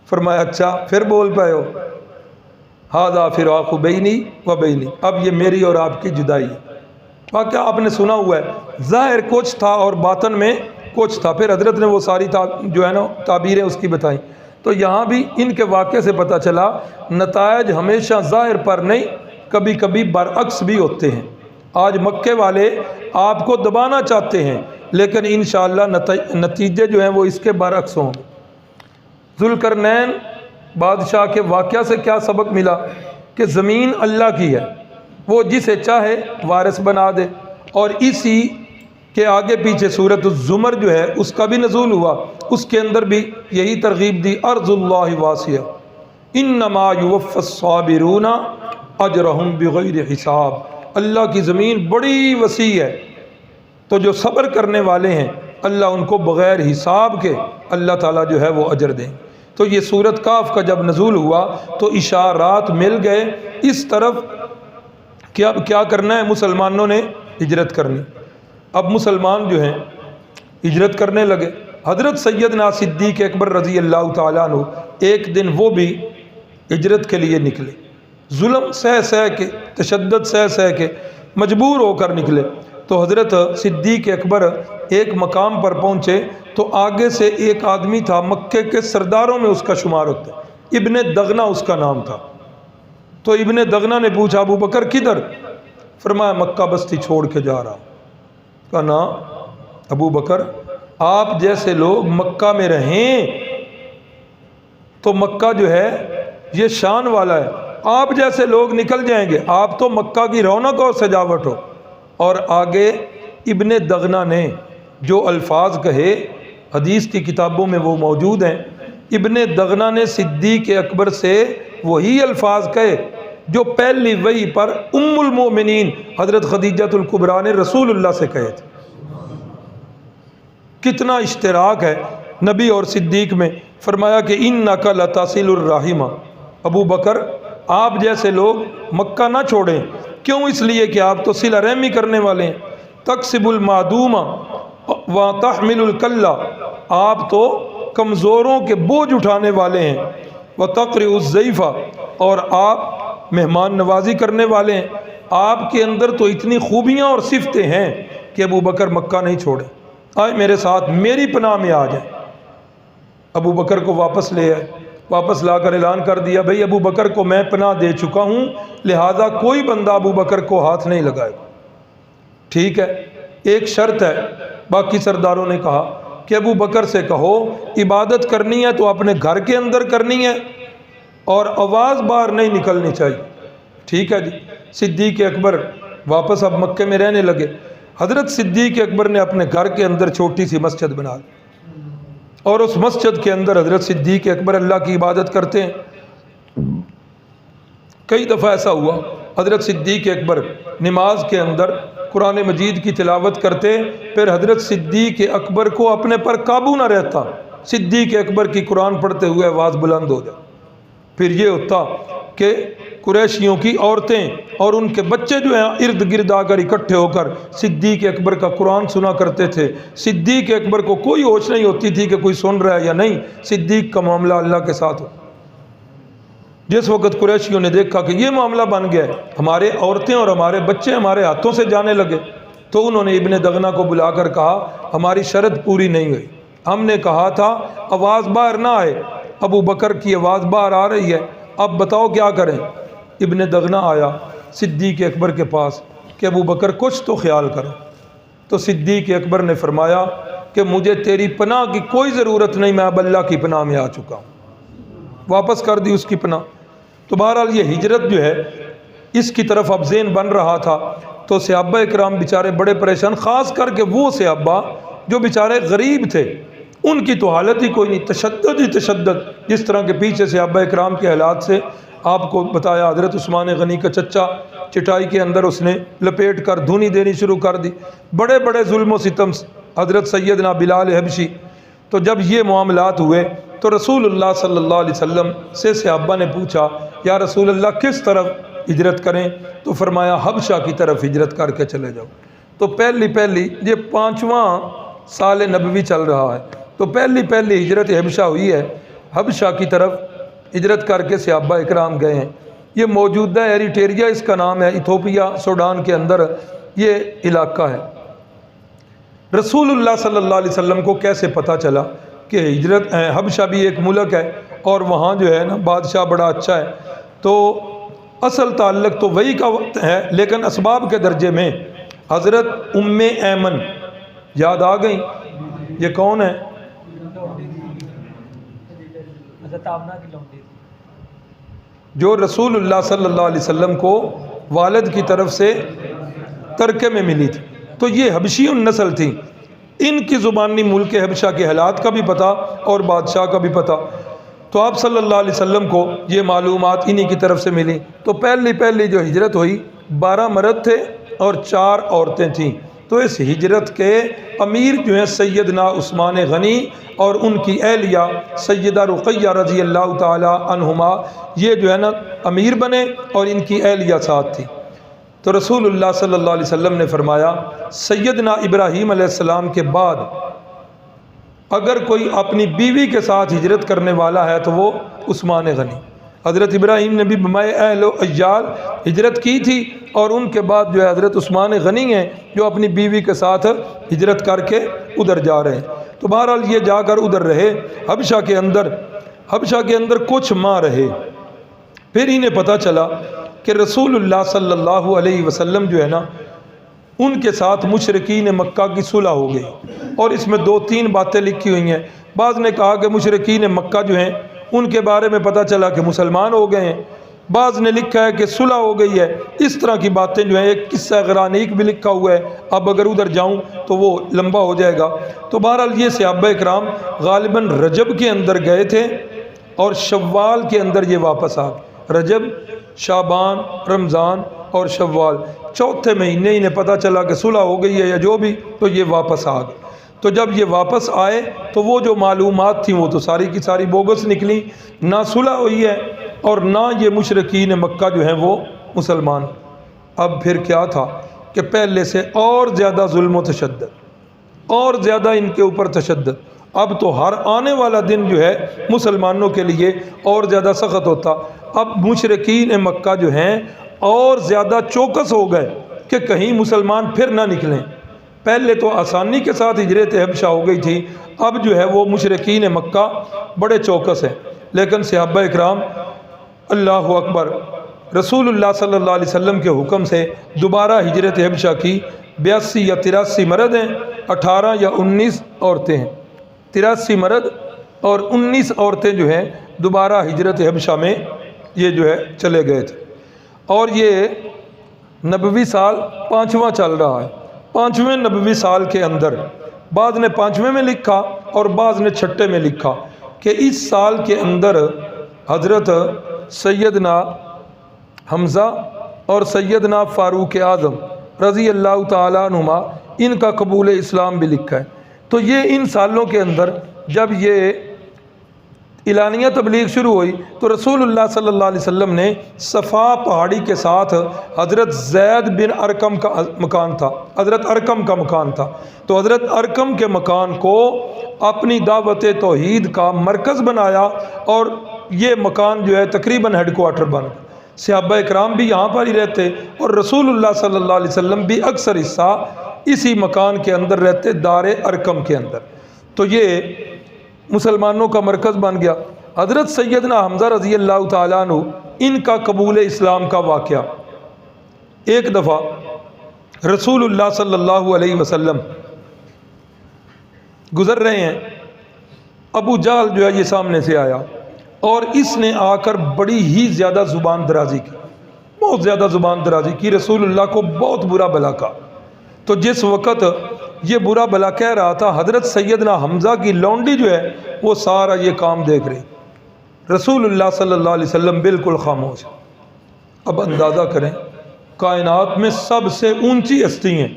فرمایا اچھا پھر بول پائے ہو، ہذا فراق بینی و بینی، اب یہ میری اور آپ کی جدائی ہے۔ واقعہ آپ نے سنا ہوا ہے، ظاہر کچھ تھا اور باطن میں کچھ تھا، پھر حضرت نے وہ ساری جو ہے نا تعبیریں اس کی بتائیں۔ تو یہاں بھی ان کے واقعے سے پتہ چلا نتائج ہمیشہ ظاہر پر نہیں، کبھی کبھی برعکس بھی ہوتے ہیں۔ آج مکے والے آپ کو دبانا چاہتے ہیں لیکن انشاءاللہ نتیجے جو ہیں وہ اس کے برعکس ہوں۔ ذوالقرنین بادشاہ کے واقعہ سے کیا سبق ملا کہ زمین اللہ کی ہے، وہ جسے چاہے وارث بنا دے، اور اسی کے آگے پیچھے سورۃ الزمر جو ہے اس کا بھی نزول ہوا، اس کے اندر بھی یہی ترغیب دی، ارض اللہ واسعہ انما یوفی الصابرون اجرہم بغیر حساب، اللہ کی زمین بڑی وسیع ہے، تو جو صبر کرنے والے ہیں اللہ ان کو بغیر حساب کے اللہ تعالیٰ جو ہے وہ اجر دیں۔ تو یہ سورۃ کاف کا جب نزول ہوا تو اشارات مل گئے اس طرف کہ اب کیا کرنا ہے، مسلمانوں نے ہجرت کرنی۔ اب مسلمان جو ہیں ہجرت کرنے لگے۔ حضرت سیدنا صدیق اکبر رضی اللہ تعالیٰ عنہ ایک دن وہ بھی ہجرت کے لیے نکلے، ظلم سہ کے، تشدد سہ کے مجبور ہو کر نکلے۔ تو حضرت صدیق اکبر ایک مقام پر پہنچے تو آگے سے ایک آدمی تھا، مکے کے سرداروں میں اس کا شمار ہوتا ہے، ابن دغنہ اس کا نام تھا۔ تو ابن دغنہ نے پوچھا ابو بکر کدھر؟ فرمایا مکہ بستی چھوڑ کے جا رہا۔ کہا نا ابو بکر، آپ جیسے لوگ مکہ میں رہیں تو مکہ جو ہے یہ شان والا ہے، آپ جیسے لوگ نکل جائیں گے، آپ تو مکہ کی رونق اور سجاوٹ ہو، اور آگے ابن دغنہ نے جو الفاظ کہے حدیث کی کتابوں میں وہ موجود ہیں، ابن دغنہ نے صدیق اکبر سے وہی الفاظ کہے جو پہلی وحی پر ام المؤمنین حضرت خدیجہ الکبریٰ نے رسول اللہ سے کہے تھے۔ کتنا اشتراک ہے نبی اور صدیق میں۔ فرمایا کہ انک لتصل الرحم، ابو بکر آپ جیسے لوگ مکہ نہ چھوڑیں، کیوں؟ اس لیے کہ آپ تو صلہ رحمی کرنے والے ہیں۔ تکسب المعدوم وتحمل الکلہ، آپ تو کمزوروں کے بوجھ اٹھانے والے ہیں۔ وتقرئ الضیف، اور آپ مہمان نوازی کرنے والے ہیں۔ آپ کے اندر تو اتنی خوبیاں اور صفتیں ہیں کہ ابو بکر مکہ نہیں چھوڑے، آئے میرے ساتھ میری پناہ میں آ جائیں۔ ابو بکر کو واپس لے آئے، واپس لا کر اعلان کر دیا بھئی ابو بکر کو میں پناہ دے چکا ہوں، لہذا کوئی بندہ ابو بکر کو ہاتھ نہیں لگائے گا۔ ٹھیک ہے، ایک شرط ہے۔ باقی سرداروں نے کہا کہ ابو بکر سے کہو عبادت کرنی ہے تو اپنے گھر کے اندر کرنی ہے اور آواز باہر نہیں نکلنی چاہیے۔ ٹھیک ہے جی۔ صدیق اکبر واپس اب مکے میں رہنے لگے۔ حضرت صدیق اکبر نے اپنے گھر کے اندر چھوٹی سی مسجد بنا لی، اور اس مسجد کے اندر حضرت صدیق اکبر اللہ کی عبادت کرتے ہیں۔ کئی دفعہ ایسا ہوا حضرت صدیق اکبر نماز کے اندر قرآن مجید کی تلاوت کرتے، پھر حضرت صدیق اکبر کو اپنے پر قابو نہ رہتا، صدیق اکبر کی قرآن پڑھتے ہوئے آواز بلند ہو جائے۔ پھر یہ ہوتا کہ قریشیوں کی عورتیں اور ان کے بچے جو ہیں ارد گرد آ کر اکٹھے ہو کر صدیق اکبر کا قرآن سنا کرتے تھے۔ صدیق اکبر کو کوئی ہوش نہیں ہوتی تھی کہ کوئی سن رہا ہے یا نہیں، صدیق کا معاملہ اللہ کے ساتھ ہو۔ جس وقت قریشیوں نے دیکھا کہ یہ معاملہ بن گیا ہے، ہمارے عورتیں اور ہمارے بچے ہمارے ہاتھوں سے جانے لگے، تو انہوں نے ابن دغنہ کو بلا کر کہا ہماری شرط پوری نہیں ہوئی، ہم نے کہا تھا آواز باہر نہ آئے، ابو بکر کی آواز باہر آ رہی ہے، اب بتاؤ کیا کریں۔ ابن دغنہ آیا صدیق اکبر کے پاس کہ ابو بکر کچھ تو خیال کرو۔ تو صدیق اکبر نے فرمایا کہ مجھے تیری پناہ کی کوئی ضرورت نہیں، میں اب اللہ کی پناہ میں آ چکا ہوں۔ واپس کر دی اس کی پناہ۔ تو بہرحال یہ ہجرت جو ہے اس کی طرف اب ذہن بن رہا تھا، تو صحابہ اکرام بیچارے بڑے پریشان، خاص کر کے وہ صحابہ جو بیچارے غریب تھے، ان کی تو حالت ہی کوئی نہیں، تشدد ہی تشدد۔ جس طرح کے پیچھے صحابہ اکرام کے حالات سے آپ کو بتایا، حضرت عثمان غنی کا چچا چٹائی کے اندر اس نے لپیٹ کر دھونی دینی شروع کر دی، بڑے بڑے ظلم و ستم، حضرت سیدنا بلال حبشی۔ تو جب یہ معاملات ہوئے تو رسول اللہ صلی اللہ علیہ وسلم سے صحابہ نے پوچھا یا رسول اللہ کس طرف ہجرت کریں؟ تو فرمایا حبشہ کی طرف ہجرت کر کے چلے جاؤ۔ تو پہلی یہ 5واں سال نبوی چل رہا ہے، تو پہلی ہجرت حبشہ ہوئی ہے، حبشہ کی طرف ہجرت کر کے صحابہ اکرام گئے ہیں۔ یہ موجودہ ایریٹیریا اس کا نام ہے، ایتھوپیا سوڈان کے اندر یہ علاقہ ہے۔ رسول اللہ صلی اللہ علیہ وسلم کو کیسے پتہ چلا کہ ہجرت حبشہ بھی ایک ملک ہے اور وہاں جو ہے نا بادشاہ بڑا اچھا ہے؟ تو اصل تعلق تو وہی کا وقت ہے، لیکن اسباب کے درجے میں حضرت ام ایمن یاد آ گئیں؟ یہ کون ہے؟ جو رسول اللہ صلی اللہ علیہ وسلم کو والد کی طرف سے ترکے میں ملی تھی، تو یہ حبشی النسل تھی، ان کی زبانی ملک حبشہ کے حالات کا بھی پتہ اور بادشاہ کا بھی پتہ۔ تو آپ صلی اللہ علیہ وسلم کو یہ معلومات انہی کی طرف سے ملی۔ تو پہلی جو ہجرت ہوئی 12 مرد تھے اور 4 عورتیں تھیں۔ تو اس ہجرت کے امیر جو ہیں سیدنا عثمان غنی اور ان کی اہلیہ سیدہ رقیہ رضی اللہ تعالی عنہما، یہ جو ہے نا امیر بنے اور ان کی اہلیہ ساتھ تھی۔ تو رسول اللہ صلی اللہ علیہ وسلم نے فرمایا سیدنا ابراہیم علیہ السلام کے بعد اگر کوئی اپنی بیوی کے ساتھ ہجرت کرنے والا ہے تو وہ عثمان غنی۔ حضرت ابراہیم نے بھی بمائے اہل و عیال ہجرت کی تھی، اور ان کے بعد جو ہے حضرت عثمان غنی ہیں جو اپنی بیوی کے ساتھ ہجرت کر کے ادھر جا رہے ہیں۔ تو بہرحال یہ جا کر ادھر رہے حبشہ کے اندر کچھ ماہ رہے۔ پھر انہیں پتہ چلا کہ رسول اللہ صلی اللہ علیہ وسلم جو ہے نا ان کے ساتھ مشرکین مکہ کی صلح ہو گئی، اور اس میں 2-3 باتیں لکھی ہوئی ہیں۔ بعض نے کہا کہ مشرکین مکہ جو ہیں ان کے بارے میں پتہ چلا کہ مسلمان ہو گئے ہیں، بعض نے لکھا ہے کہ صلح ہو گئی ہے، اس طرح کی باتیں جو ہیں، ایک قصہ غرانیق بھی لکھا ہوا ہے، اب اگر ادھر جاؤں تو وہ لمبا ہو جائے گا۔ تو بہرحال یہ صحابہ اکرام غالباً رجب کے اندر گئے تھے اور شوال کے اندر یہ واپس آ گئے۔ رجب، شعبان، رمضان اور شوال، چوتھے مہینے انہیں پتہ چلا کہ صلح ہو گئی ہے یا جو بھی، تو یہ واپس آ گئے۔ تو جب یہ واپس آئے تو وہ جو معلومات تھیں وہ تو ساری کی ساری بوگس نکلی، نہ صلح ہوئی ہے اور نہ یہ مشرکین مکہ جو ہیں وہ مسلمان۔ اب پھر کیا تھا کہ پہلے سے اور زیادہ ظلم و تشدد، اور زیادہ ان کے اوپر تشدد۔ اب تو ہر آنے والا دن جو ہے مسلمانوں کے لیے اور زیادہ سخت ہوتا۔ اب مشرکین مکہ جو ہیں اور زیادہ چوکس ہو گئے کہ کہیں مسلمان پھر نہ نکلیں۔ پہلے تو آسانی کے ساتھ ہجرت حبشہ ہو گئی تھی، اب جو ہے وہ مشرکین مکہ بڑے چوکس ہیں۔ لیکن صحابہ اکرام اللہ اکبر، رسول اللہ صلی اللہ علیہ وسلم کے حکم سے دوبارہ ہجرت حبشہ کی۔ 82 یا 83 مرد ہیں، 18 یا 19 عورتیں ہیں۔ 83 مرد اور 19 عورتیں جو ہیں دوبارہ ہجرت حبشہ میں یہ جو ہے چلے گئے تھے۔ اور یہ نبوی سال 5واں چل رہا ہے۔ 5ویں نبوی سال کے اندر بعض نے 5ویں میں لکھا اور بعض نے 6 میں لکھا کہ اس سال کے اندر حضرت سیدنا حمزہ اور سیدنا فاروق اعظم رضی اللہ تعالیٰ عنہما، ان کا قبول اسلام بھی لکھا ہے۔ تو یہ ان سالوں کے اندر جب یہ اعلانیہ تبلیغ شروع ہوئی تو رسول اللہ صلی اللہ علیہ وسلم نے صفا پہاڑی کے ساتھ حضرت زید بن ارقم کا مکان تھا، حضرت ارقم کا مکان تھا، تو حضرت ارقم کے مکان کو اپنی دعوت توحید کا مرکز بنایا اور یہ مکان جو ہے تقریباً ہیڈ کوارٹر بن گیا۔ صحابہ اکرام بھی یہاں پر ہی رہتے اور رسول اللہ صلی اللہ علیہ وسلم بھی اکثر حصہ اسی مکان کے اندر رہتے، دار ارقم کے اندر۔ تو یہ مسلمانوں کا مرکز بن گیا۔ حضرت سیدنا حمزہ رضی اللہ تعالیٰ عنہ، ان کا قبول اسلام کا واقعہ، ایک دفعہ رسول اللہ صلی اللہ علیہ وسلم گزر رہے ہیں، ابو جہل جو ہے یہ سامنے سے آیا اور اس نے آ کر بڑی ہی زیادہ زبان درازی کی، بہت زیادہ زبان درازی کی، رسول اللہ کو بہت برا بھلا کہا۔ تو جس وقت یہ برا بھلا کہہ رہا تھا، حضرت سیدنا حمزہ کی لونڈی جو ہے وہ سارا یہ کام دیکھ رہی، رسول اللہ صلی اللہ علیہ وسلم بالکل خاموش۔ اب اندازہ کریں، کائنات میں سب سے اونچی ہستی ہیں،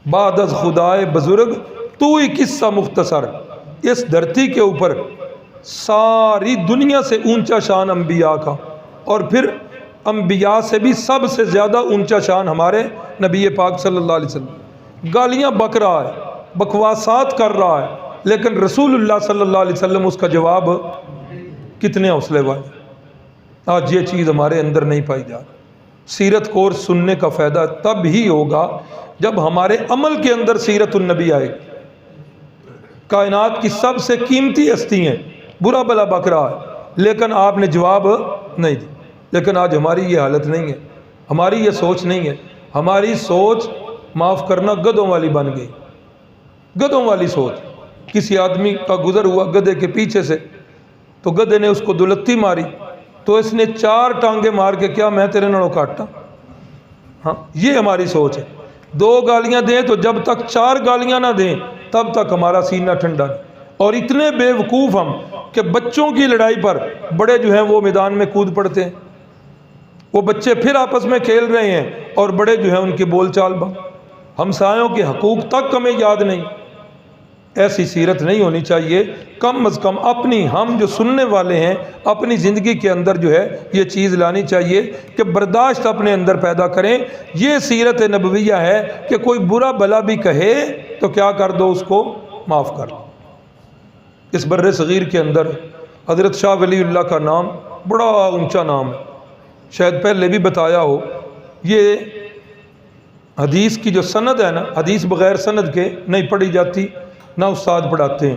بعد از خدائے بزرگ تو ہی قصہ مختصر، اس دھرتی کے اوپر ساری دنیا سے اونچا شان انبیاء کا، اور پھر انبیاء سے بھی سب سے زیادہ اونچا شان ہمارے نبی پاک صلی اللہ علیہ وسلم۔ گالیاں بک رہا ہے، بکواسات کر رہا ہے، لیکن رسول اللہ صلی اللہ علیہ وسلم اس کا جواب، کتنے حوصلے والے۔ آج یہ چیز ہمارے اندر نہیں پائی جا رہی۔ سیرت کورس سننے کا فائدہ تب ہی ہوگا جب ہمارے عمل کے اندر سیرت النبی آئے گی۔ کائنات کی سب سے قیمتی ہستی ہیں، برا بلا بک رہا ہے لیکن آپ نے جواب نہیں دیا۔ لیکن آج ہماری یہ حالت نہیں ہے، ہماری یہ سوچ نہیں ہے، ہماری سوچ معاف کرنا گدھوں والی بن گئی، گدھوں والی سوچ۔ کسی آدمی کا گزر ہوا گدھے کے پیچھے سے، تو گدھے نے اس کو دلتی ماری تو اس نے 4 ٹانگیں مار کے کیا میں تیرے نڑوں کاٹا۔ ہاں، یہ ہماری سوچ ہے۔ 2 گالیاں دیں تو جب تک 4 گالیاں نہ دیں تب تک ہمارا سینہ ٹھنڈا نہیں۔ اور اتنے بے وقوف ہم کہ بچوں کی لڑائی پر بڑے جو ہیں وہ میدان میں کود پڑتے ہیں، وہ بچے پھر آپس میں کھیل رہے ہیں اور بڑے جو ہیں ان کی بول چال بند۔ ہمسایوں کے حقوق تک ہمیں یاد نہیں۔ ایسی سیرت نہیں ہونی چاہیے۔ کم از کم اپنی، ہم جو سننے والے ہیں، اپنی زندگی کے اندر جو ہے یہ چیز لانی چاہیے کہ برداشت اپنے اندر پیدا کریں۔ یہ سیرت نبویہ ہے کہ کوئی برا بھلا بھی کہے تو کیا کر دو، اس کو معاف کر دو۔ اس بر صغیر کے اندر حضرت شاہ ولی اللہ کا نام بڑا اونچا نام ہے، شاید پہلے بھی بتایا ہو۔ یہ حدیث کی جو سند ہے نا، حدیث بغیر سند کے نہیں پڑھی جاتی، نہ استاد پڑھاتے ہیں۔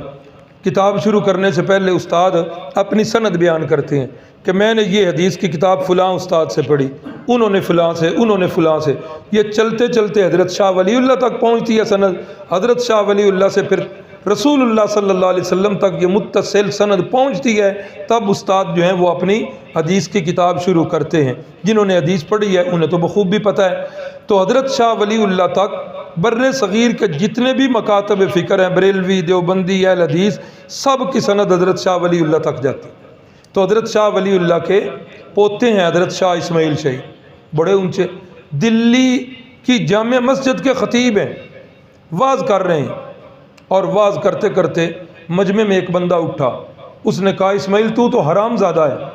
کتاب شروع کرنے سے پہلے استاد اپنی سند بیان کرتے ہیں کہ میں نے یہ حدیث کی کتاب فلاں استاد سے پڑھی، انہوں نے فلاں سے، انہوں نے فلاں سے۔ یہ چلتے چلتے حضرت شاہ ولی اللہ تک پہنچتی ہے سند، حضرت شاہ ولی اللہ سے پھر رسول اللہ صلی اللہ علیہ وسلم تک یہ متصل سند پہنچتی ہے، تب استاد جو ہیں وہ اپنی حدیث کی کتاب شروع کرتے ہیں۔ جنہوں نے حدیث پڑھی ہے انہیں تو بخوبی پتہ ہے۔ تو حضرت شاہ ولی اللہ تک بر صغیر کے جتنے بھی مکاتب فکر ہیں، بریلوی، دیوبندی، اہل حدیث، سب کی سند حضرت شاہ ولی اللہ تک جاتی۔ تو حضرت شاہ ولی اللہ کے پوتے ہیں حضرت شاہ اسماعیل شاہی، بڑے اونچے، دلی کی جامع مسجد کے خطیب ہیں، واز کر رہے ہیں، اور واز کرتے کرتے مجمع میں ایک بندہ اٹھا، اس نے کہا اسماعیل تو حرام زادہ ہے۔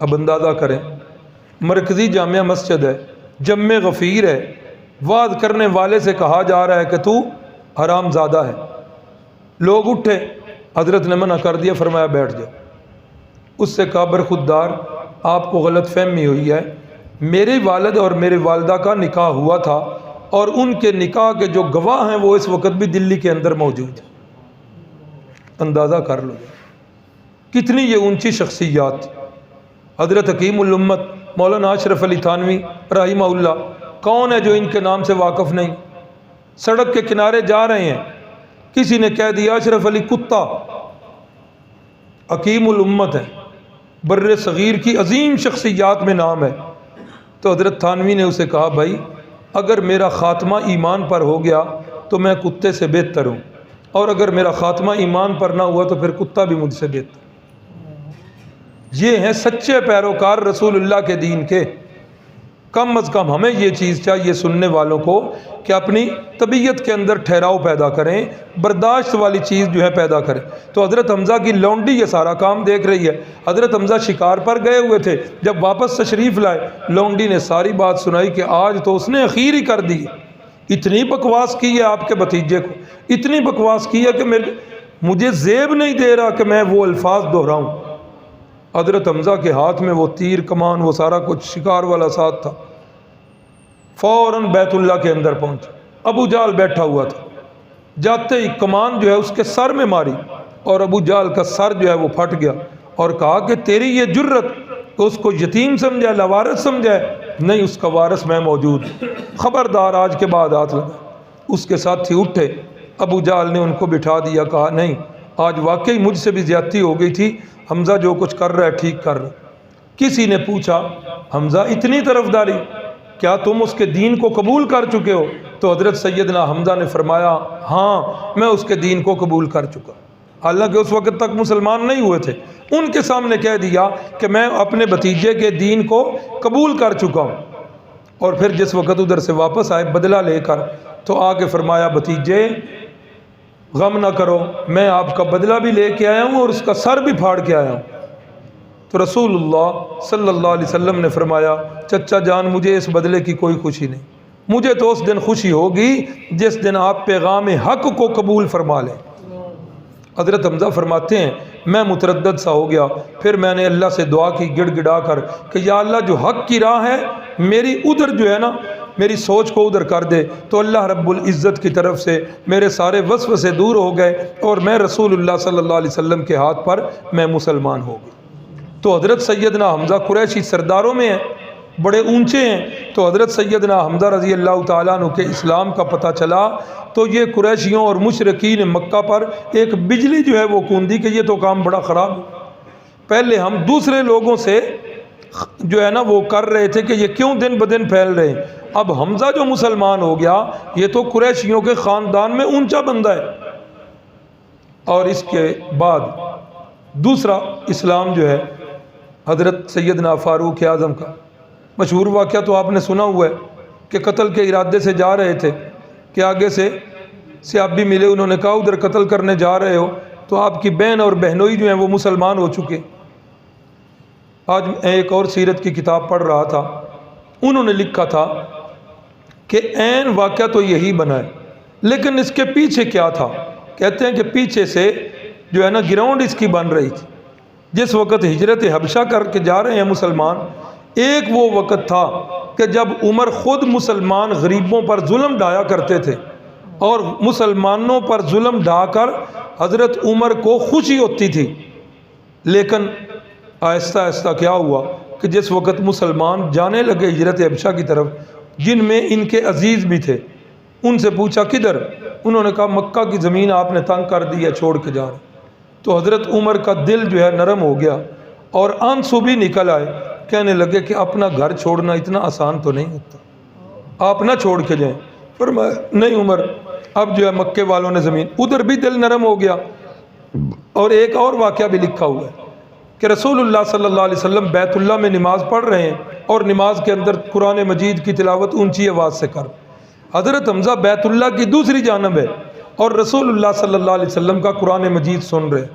اب اندازہ کریں، مرکزی جامع مسجد ہے، جمع غفیر ہے، واز کرنے والے سے کہا جا رہا ہے کہ تو حرام زادہ ہے۔ لوگ اٹھے، حضرت نے منع کر دیا، فرمایا بیٹھ جاؤ۔ اس سے کہا برخوددار آپ کو غلط فہمی ہوئی ہے، میرے والد اور میرے والدہ کا نکاح ہوا تھا، اور ان کے نکاح کے جو گواہ ہیں وہ اس وقت بھی دلی کے اندر موجود ہیں۔ اندازہ کر لو کتنی یہ اونچی شخصیات۔ حضرت حکیم الامت مولانا اشرف علی تھانوی رحمہ اللہ، کون ہے جو ان کے نام سے واقف نہیں؟ سڑک کے کنارے جا رہے ہیں، کسی نے کہہ دیا اشرف علی کتا، حکیم الامت ہے، بر صغیر کی عظیم شخصیات میں نام ہے۔ تو حضرت تھانوی نے اسے کہا بھائی اگر میرا خاتمہ ایمان پر ہو گیا تو میں کتے سے بہتر ہوں، اور اگر میرا خاتمہ ایمان پر نہ ہوا تو پھر کتا بھی مجھ سے بہتر۔ یہ ہیں سچے پیروکار رسول اللہ کے دین کے۔ کم از کم ہمیں یہ چیز چاہیے سننے والوں کو کہ اپنی طبیعت کے اندر ٹھہراؤ پیدا کریں، برداشت والی چیز جو ہے پیدا کریں۔ تو حضرت حمزہ کی لونڈی یہ سارا کام دیکھ رہی ہے۔ حضرت حمزہ شکار پر گئے ہوئے تھے، جب واپس تشریف لائے لونڈی نے ساری بات سنائی کہ آج تو اس نے اخیر ہی کر دی، اتنی بکواس کی ہے آپ کے بھتیجے کو، اتنی بکواس کی ہے کہ مجھے زیب نہیں دے رہا کہ میں وہ الفاظ دہراؤں۔ حضرت حمزہ کے ہاتھ میں وہ تیر کمان وہ سارا کچھ شکار والا ساتھ تھا، فوراً بیت اللہ کے اندر پہنچے۔ ابو جہل بیٹھا ہوا تھا، جاتے ہی کمان جو ہے اس کے سر میں ماری، اور ابو جہل کا سر جو ہے وہ پھٹ گیا، اور کہا کہ تیری یہ جرت کہ اس کو یتیم سمجھا ہے، لاوارث سمجھا ہے، نہیں اس کا وارث میں موجود ہوں، خبردار آج کے بعد ہاتھ لگا۔ اس کے ساتھی اٹھے، ابو جہل نے ان کو بٹھا دیا، کہا نہیں آج واقعی مجھ سے بھی زیادتی ہو گئی تھی، حمزہ جو کچھ کر رہا ہے ٹھیک کر رہا ہے۔ کسی نے پوچھا حمزہ اتنی طرفداری، کیا تم اس کے دین کو قبول کر چکے ہو؟ تو حضرت سیدنا حمزہ نے فرمایا ہاں میں اس کے دین کو قبول کر چکا، حالانکہ اس وقت تک مسلمان نہیں ہوئے تھے۔ ان کے سامنے کہہ دیا کہ میں اپنے بھتیجے کے دین کو قبول کر چکا ہوں۔ اور پھر جس وقت ادھر سے واپس آئے بدلہ لے کر، تو آ کے فرمایا بھتیجے غم نہ کرو، میں آپ کا بدلہ بھی لے کے آیا ہوں اور اس کا سر بھی پھاڑ کے آیا ہوں۔ تو رسول اللہ صلی اللہ علیہ وسلم نے فرمایا چچا جان مجھے اس بدلے کی کوئی خوشی نہیں، مجھے تو اس دن خوشی ہوگی جس دن آپ پیغام حق کو قبول فرما لیں۔ حضرت حمزہ فرماتے ہیں میں متردد سا ہو گیا، پھر میں نے اللہ سے دعا کی گڑ گڑا کر کہ یا اللہ جو حق کی راہ ہے میری ادھر جو ہے نا میری سوچ کو ادھر کر دے۔ تو اللہ رب العزت کی طرف سے میرے سارے وسوسے دور ہو گئے، اور میں رسول اللہ صلی اللہ علیہ وسلم کے ہاتھ پر میں مسلمان ہو گئی۔ تو حضرت سیدنا حمزہ قریشی سرداروں میں ہیں، بڑے اونچے ہیں۔ تو حضرت سیدنا حمزہ رضی اللہ تعالیٰ عنہ کے اسلام کا پتہ چلا تو یہ قریشیوں اور مشرکین مکہ پر ایک بجلی جو ہے وہ کوندی کہ یہ تو کام بڑا خراب ہے۔ پہلے ہم دوسرے لوگوں سے جو ہے نا وہ کر رہے تھے کہ یہ کیوں دن بدن پھیل رہے ہیں، اب حمزہ جو مسلمان ہو گیا یہ تو قریشیوں کے خاندان میں اونچا بندہ ہے۔ اور اس کے بعد دوسرا اسلام جو ہے حضرت سیدنا فاروق اعظم کا مشہور واقعہ تو آپ نے سنا ہوا ہے کہ قتل کے ارادے سے جا رہے تھے کہ آگے سے صحابی ملے، انہوں نے کہا ادھر قتل کرنے جا رہے ہو تو آپ کی بہن اور بہنوئی جو ہیں وہ مسلمان ہو چکے۔ آج میں ایک اور سیرت کی کتاب پڑھ رہا تھا، انہوں نے لکھا تھا کہ عین واقعہ تو یہی بنا ہے لیکن اس کے پیچھے کیا تھا، کہتے ہیں کہ پیچھے سے جو ہے نا گراؤنڈ اس کی بن رہی تھی۔ جس وقت ہجرت حبشہ کر کے جا رہے ہیں مسلمان، ایک وہ وقت تھا کہ جب عمر خود مسلمان غریبوں پر ظلم ڈھایا کرتے تھے، اور مسلمانوں پر ظلم ڈھا کر حضرت عمر کو خوشی ہوتی تھی۔ لیکن آہستہ آہستہ کیا ہوا کہ جس وقت مسلمان جانے لگے ہجرت حبشہ کی طرف، جن میں ان کے عزیز بھی تھے، ان سے پوچھا کدھر؟ انہوں نے کہا مکہ کی زمین آپ نے تنگ کر دی ہے، چھوڑ کے جا رہے۔ تو حضرت عمر کا دل جو ہے نرم ہو گیا اور آنسو بھی نکل آئے، کہنے لگے کہ اپنا گھر چھوڑنا اتنا آسان تو نہیں ہوتا، آپ نہ چھوڑ کے جائیں۔ فرمایا نہیں عمر، اب جو ہے مکے والوں نے زمین، ادھر بھی دل نرم ہو گیا۔ اور ایک اور واقعہ بھی لکھا ہوا ہے کہ رسول اللہ صلی اللہ علیہ وسلم بیت اللہ میں نماز پڑھ رہے ہیں اور نماز کے اندر قرآن مجید کی تلاوت اونچی آواز سے کر، حضرت حمزہ بیت اللہ کی دوسری جانب ہے اور رسول اللہ صلی اللہ علیہ وسلم کا قرآن مجید سن رہے،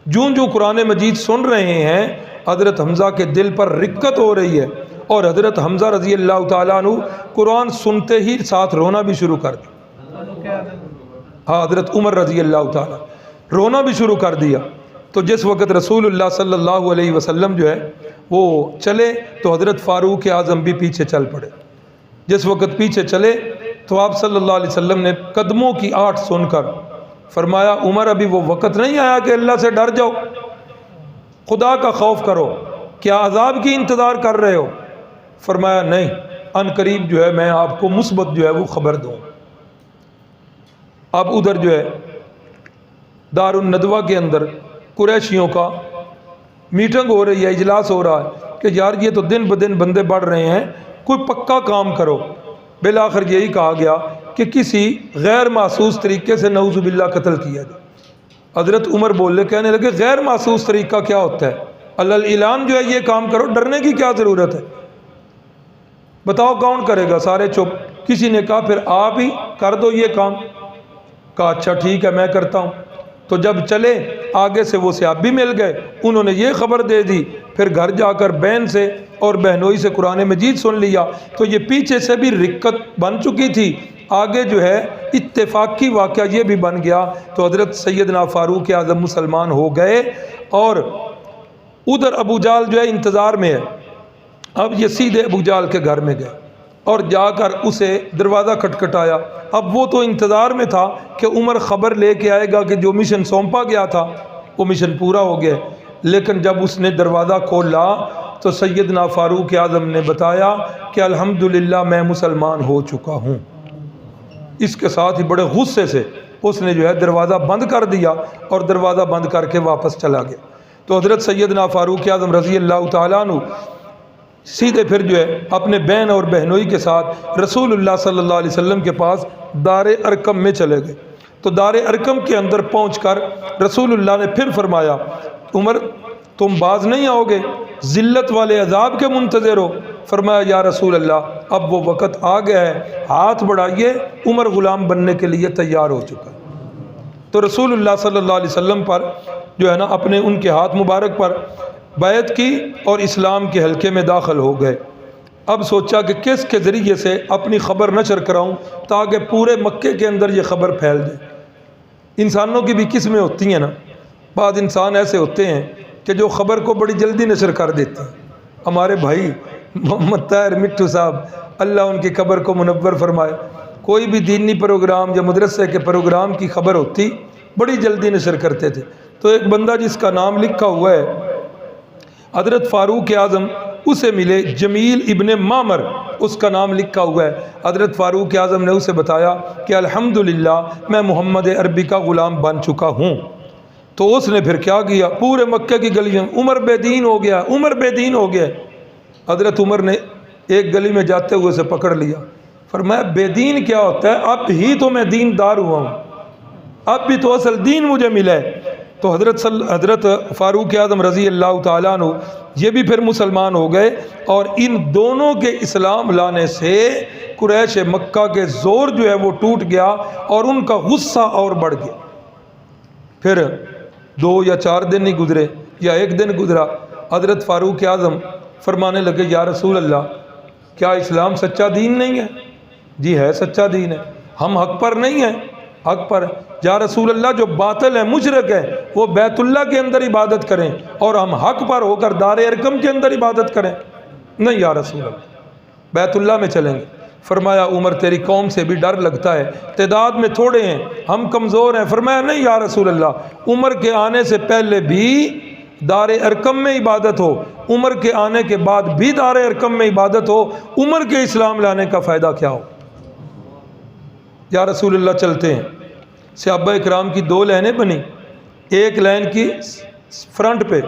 جو قرآن مجید سن رہے ہیں حضرت حمزہ کے دل پر رقت ہو رہی ہے، اور حضرت حمزہ رضی اللہ تعالیٰ عنہ قرآن سنتے ہی ساتھ رونا بھی شروع کر دیا۔ ہاں، حضرت عمر رضی اللہ تعالیٰ رونا بھی شروع کر دیا۔ تو جس وقت رسول اللہ صلی اللہ علیہ وسلم جو ہے وہ چلے تو حضرت فاروق اعظم بھی پیچھے چل پڑے۔ جس وقت پیچھے چلے تو آپ صلی اللہ علیہ وسلم نے قدموں کی آہٹ سن کر فرمایا عمر ابھی وہ وقت نہیں آیا کہ اللہ سے ڈر جاؤ، خدا کا خوف کرو، کیا عذاب کی انتظار کر رہے ہو؟ فرمایا نہیں، ان قریب جو ہے میں آپ کو مثبت جو ہے وہ خبر دوں۔ اب ادھر جو ہے دار الندوہ کے اندر قریشیوں کا میٹنگ ہو رہی ہے، اجلاس ہو رہا ہے کہ یار یہ تو دن بدن بندے بڑھ رہے ہیں، کوئی پکا کام کرو۔ بالآخر یہی کہا گیا کہ کسی غیر محسوس طریقے سے نعوذ باللہ قتل کیا جائے۔ حضرت عمر بولے، کہنے لگے غیر محسوس طریقہ کیا ہوتا ہے؟ اعلان جو ہے یہ کام کرو، ڈرنے کی کیا ضرورت ہے؟ بتاؤ کون کرے گا؟ سارے چپ۔ کسی نے کہا پھر آپ ہی کر دو یہ کام۔ کہا اچھا ٹھیک ہے میں کرتا ہوں۔ تو جب چلے آگے سے وہ صحابی مل گئے، انہوں نے یہ خبر دے دی، پھر گھر جا کر بہن سے اور بہنوئی سے قرآن مجید سن لیا۔ تو یہ پیچھے سے بھی رقت بن چکی تھی، آگے جو ہے اتفاقی واقعہ یہ بھی بن گیا۔ تو حضرت سیدنا فاروق اعظم مسلمان ہو گئے، اور ادھر ابو جہل جو ہے انتظار میں ہے۔ اب یہ سیدھے ابو جہل کے گھر میں گئے اور جا کر اسے دروازہ کھٹکھٹایا۔ اب وہ تو انتظار میں تھا کہ عمر خبر لے کے آئے گا کہ جو مشن سونپا گیا تھا وہ مشن پورا ہو گیا، لیکن جب اس نے دروازہ کھولا تو سیدنا فاروق اعظم نے بتایا کہ الحمدللہ میں مسلمان ہو چکا ہوں۔ اس کے ساتھ ہی بڑے غصے سے اس نے جو ہے دروازہ بند کر دیا اور دروازہ بند کر کے واپس چلا گیا۔ تو حضرت سیدنا فاروق اعظم رضی اللہ تعالیٰ عنہ سیدھے پھر جو ہے اپنے بہن اور بہنوئی کے ساتھ رسول اللہ صلی اللہ علیہ وسلم کے پاس دار ارقم میں چلے گئے۔ تو دار ارقم کے اندر پہنچ کر رسول اللہ نے پھر فرمایا عمر تم باز نہیں آؤ گے، ذلت والے عذاب کے منتظر ہو؟ فرمایا یا رسول اللہ اب وہ وقت آ گیا ہے، ہاتھ بڑھائیے، عمر غلام بننے کے لیے تیار ہو چکا ہے۔ تو رسول اللہ صلی اللہ علیہ وسلم پر جو ہے نا اپنے ان کے ہاتھ مبارک پر بیعت کی اور اسلام کے حلقے میں داخل ہو گئے۔ اب سوچا کہ کس کے ذریعے سے اپنی خبر نشر کراؤں تاکہ پورے مکے کے اندر یہ خبر پھیل جائے۔ انسانوں کی بھی قسمیں ہوتی ہیں نا، بعض انسان ایسے ہوتے ہیں کہ جو خبر کو بڑی جلدی نشر کر دیتے ہیں۔ ہمارے بھائی محمد طاہر مٹھو صاحب اللہ ان کی قبر کو منور فرمائے، کوئی بھی دینی پروگرام یا مدرسے کے پروگرام کی خبر ہوتی بڑی جلدی نشر کرتے تھے۔ تو ایک بندہ جس کا نام لکھا ہوا ہے حضرت فاروق اعظم، اسے ملے جمیل ابن معمر، اس کا نام لکھا ہوا ہے۔ حضرت فاروق اعظم نے اسے بتایا کہ الحمدللہ میں محمد عربی کا غلام بن چکا ہوں۔ تو اس نے پھر کیا کیا، پورے مکے کی گلیوں عمر بے دین ہو گیا، عمر بے دین ہو گیا۔ حضرت عمر نے ایک گلی میں جاتے ہوئے اسے پکڑ لیا، فرمایا بے دین کیا ہوتا ہے؟ اب ہی تو میں دیندار ہوا ہوں، اب بھی تو اصل دین مجھے ملا ہے۔ تو حضرت فاروق اعظم رضی اللہ تعالیٰ عنہ یہ بھی پھر مسلمان ہو گئے، اور ان دونوں کے اسلام لانے سے قریش مکہ کے زور جو ہے وہ ٹوٹ گیا اور ان کا غصہ اور بڑھ گیا۔ پھر 2 یا 4 دن نہیں گزرے یا 1 دن گزرا، حضرت فاروق اعظم فرمانے لگے یا رسول اللہ کیا اسلام سچا دین نہیں ہے؟ جی ہے، سچا دین ہے، ہم حق پر نہیں ہیں، حق پر۔ یا رسول اللہ جو باطل ہے، مشرک ہے، وہ بیت اللہ کے اندر عبادت کریں اور ہم حق پر ہو کر دار ارقم کے اندر عبادت کریں۔ نہیں یا رسول اللہ بیت اللہ میں چلیں گے۔ فرمایا عمر تیری قوم سے بھی ڈر لگتا ہے، تعداد میں تھوڑے ہیں، ہم کمزور ہیں۔ فرمایا نہیں یا رسول اللہ، عمر کے آنے سے پہلے بھی دار ارقم میں عبادت ہو، عمر کے آنے کے بعد بھی دار ارقم میں عبادت ہو، عمر کے اسلام لانے کا فائدہ کیا ہو؟ یا رسول اللہ چلتے ہیں۔ صحابہ اکرام کی 2 لائنیں بنی، ایک لائن کی فرنٹ پہ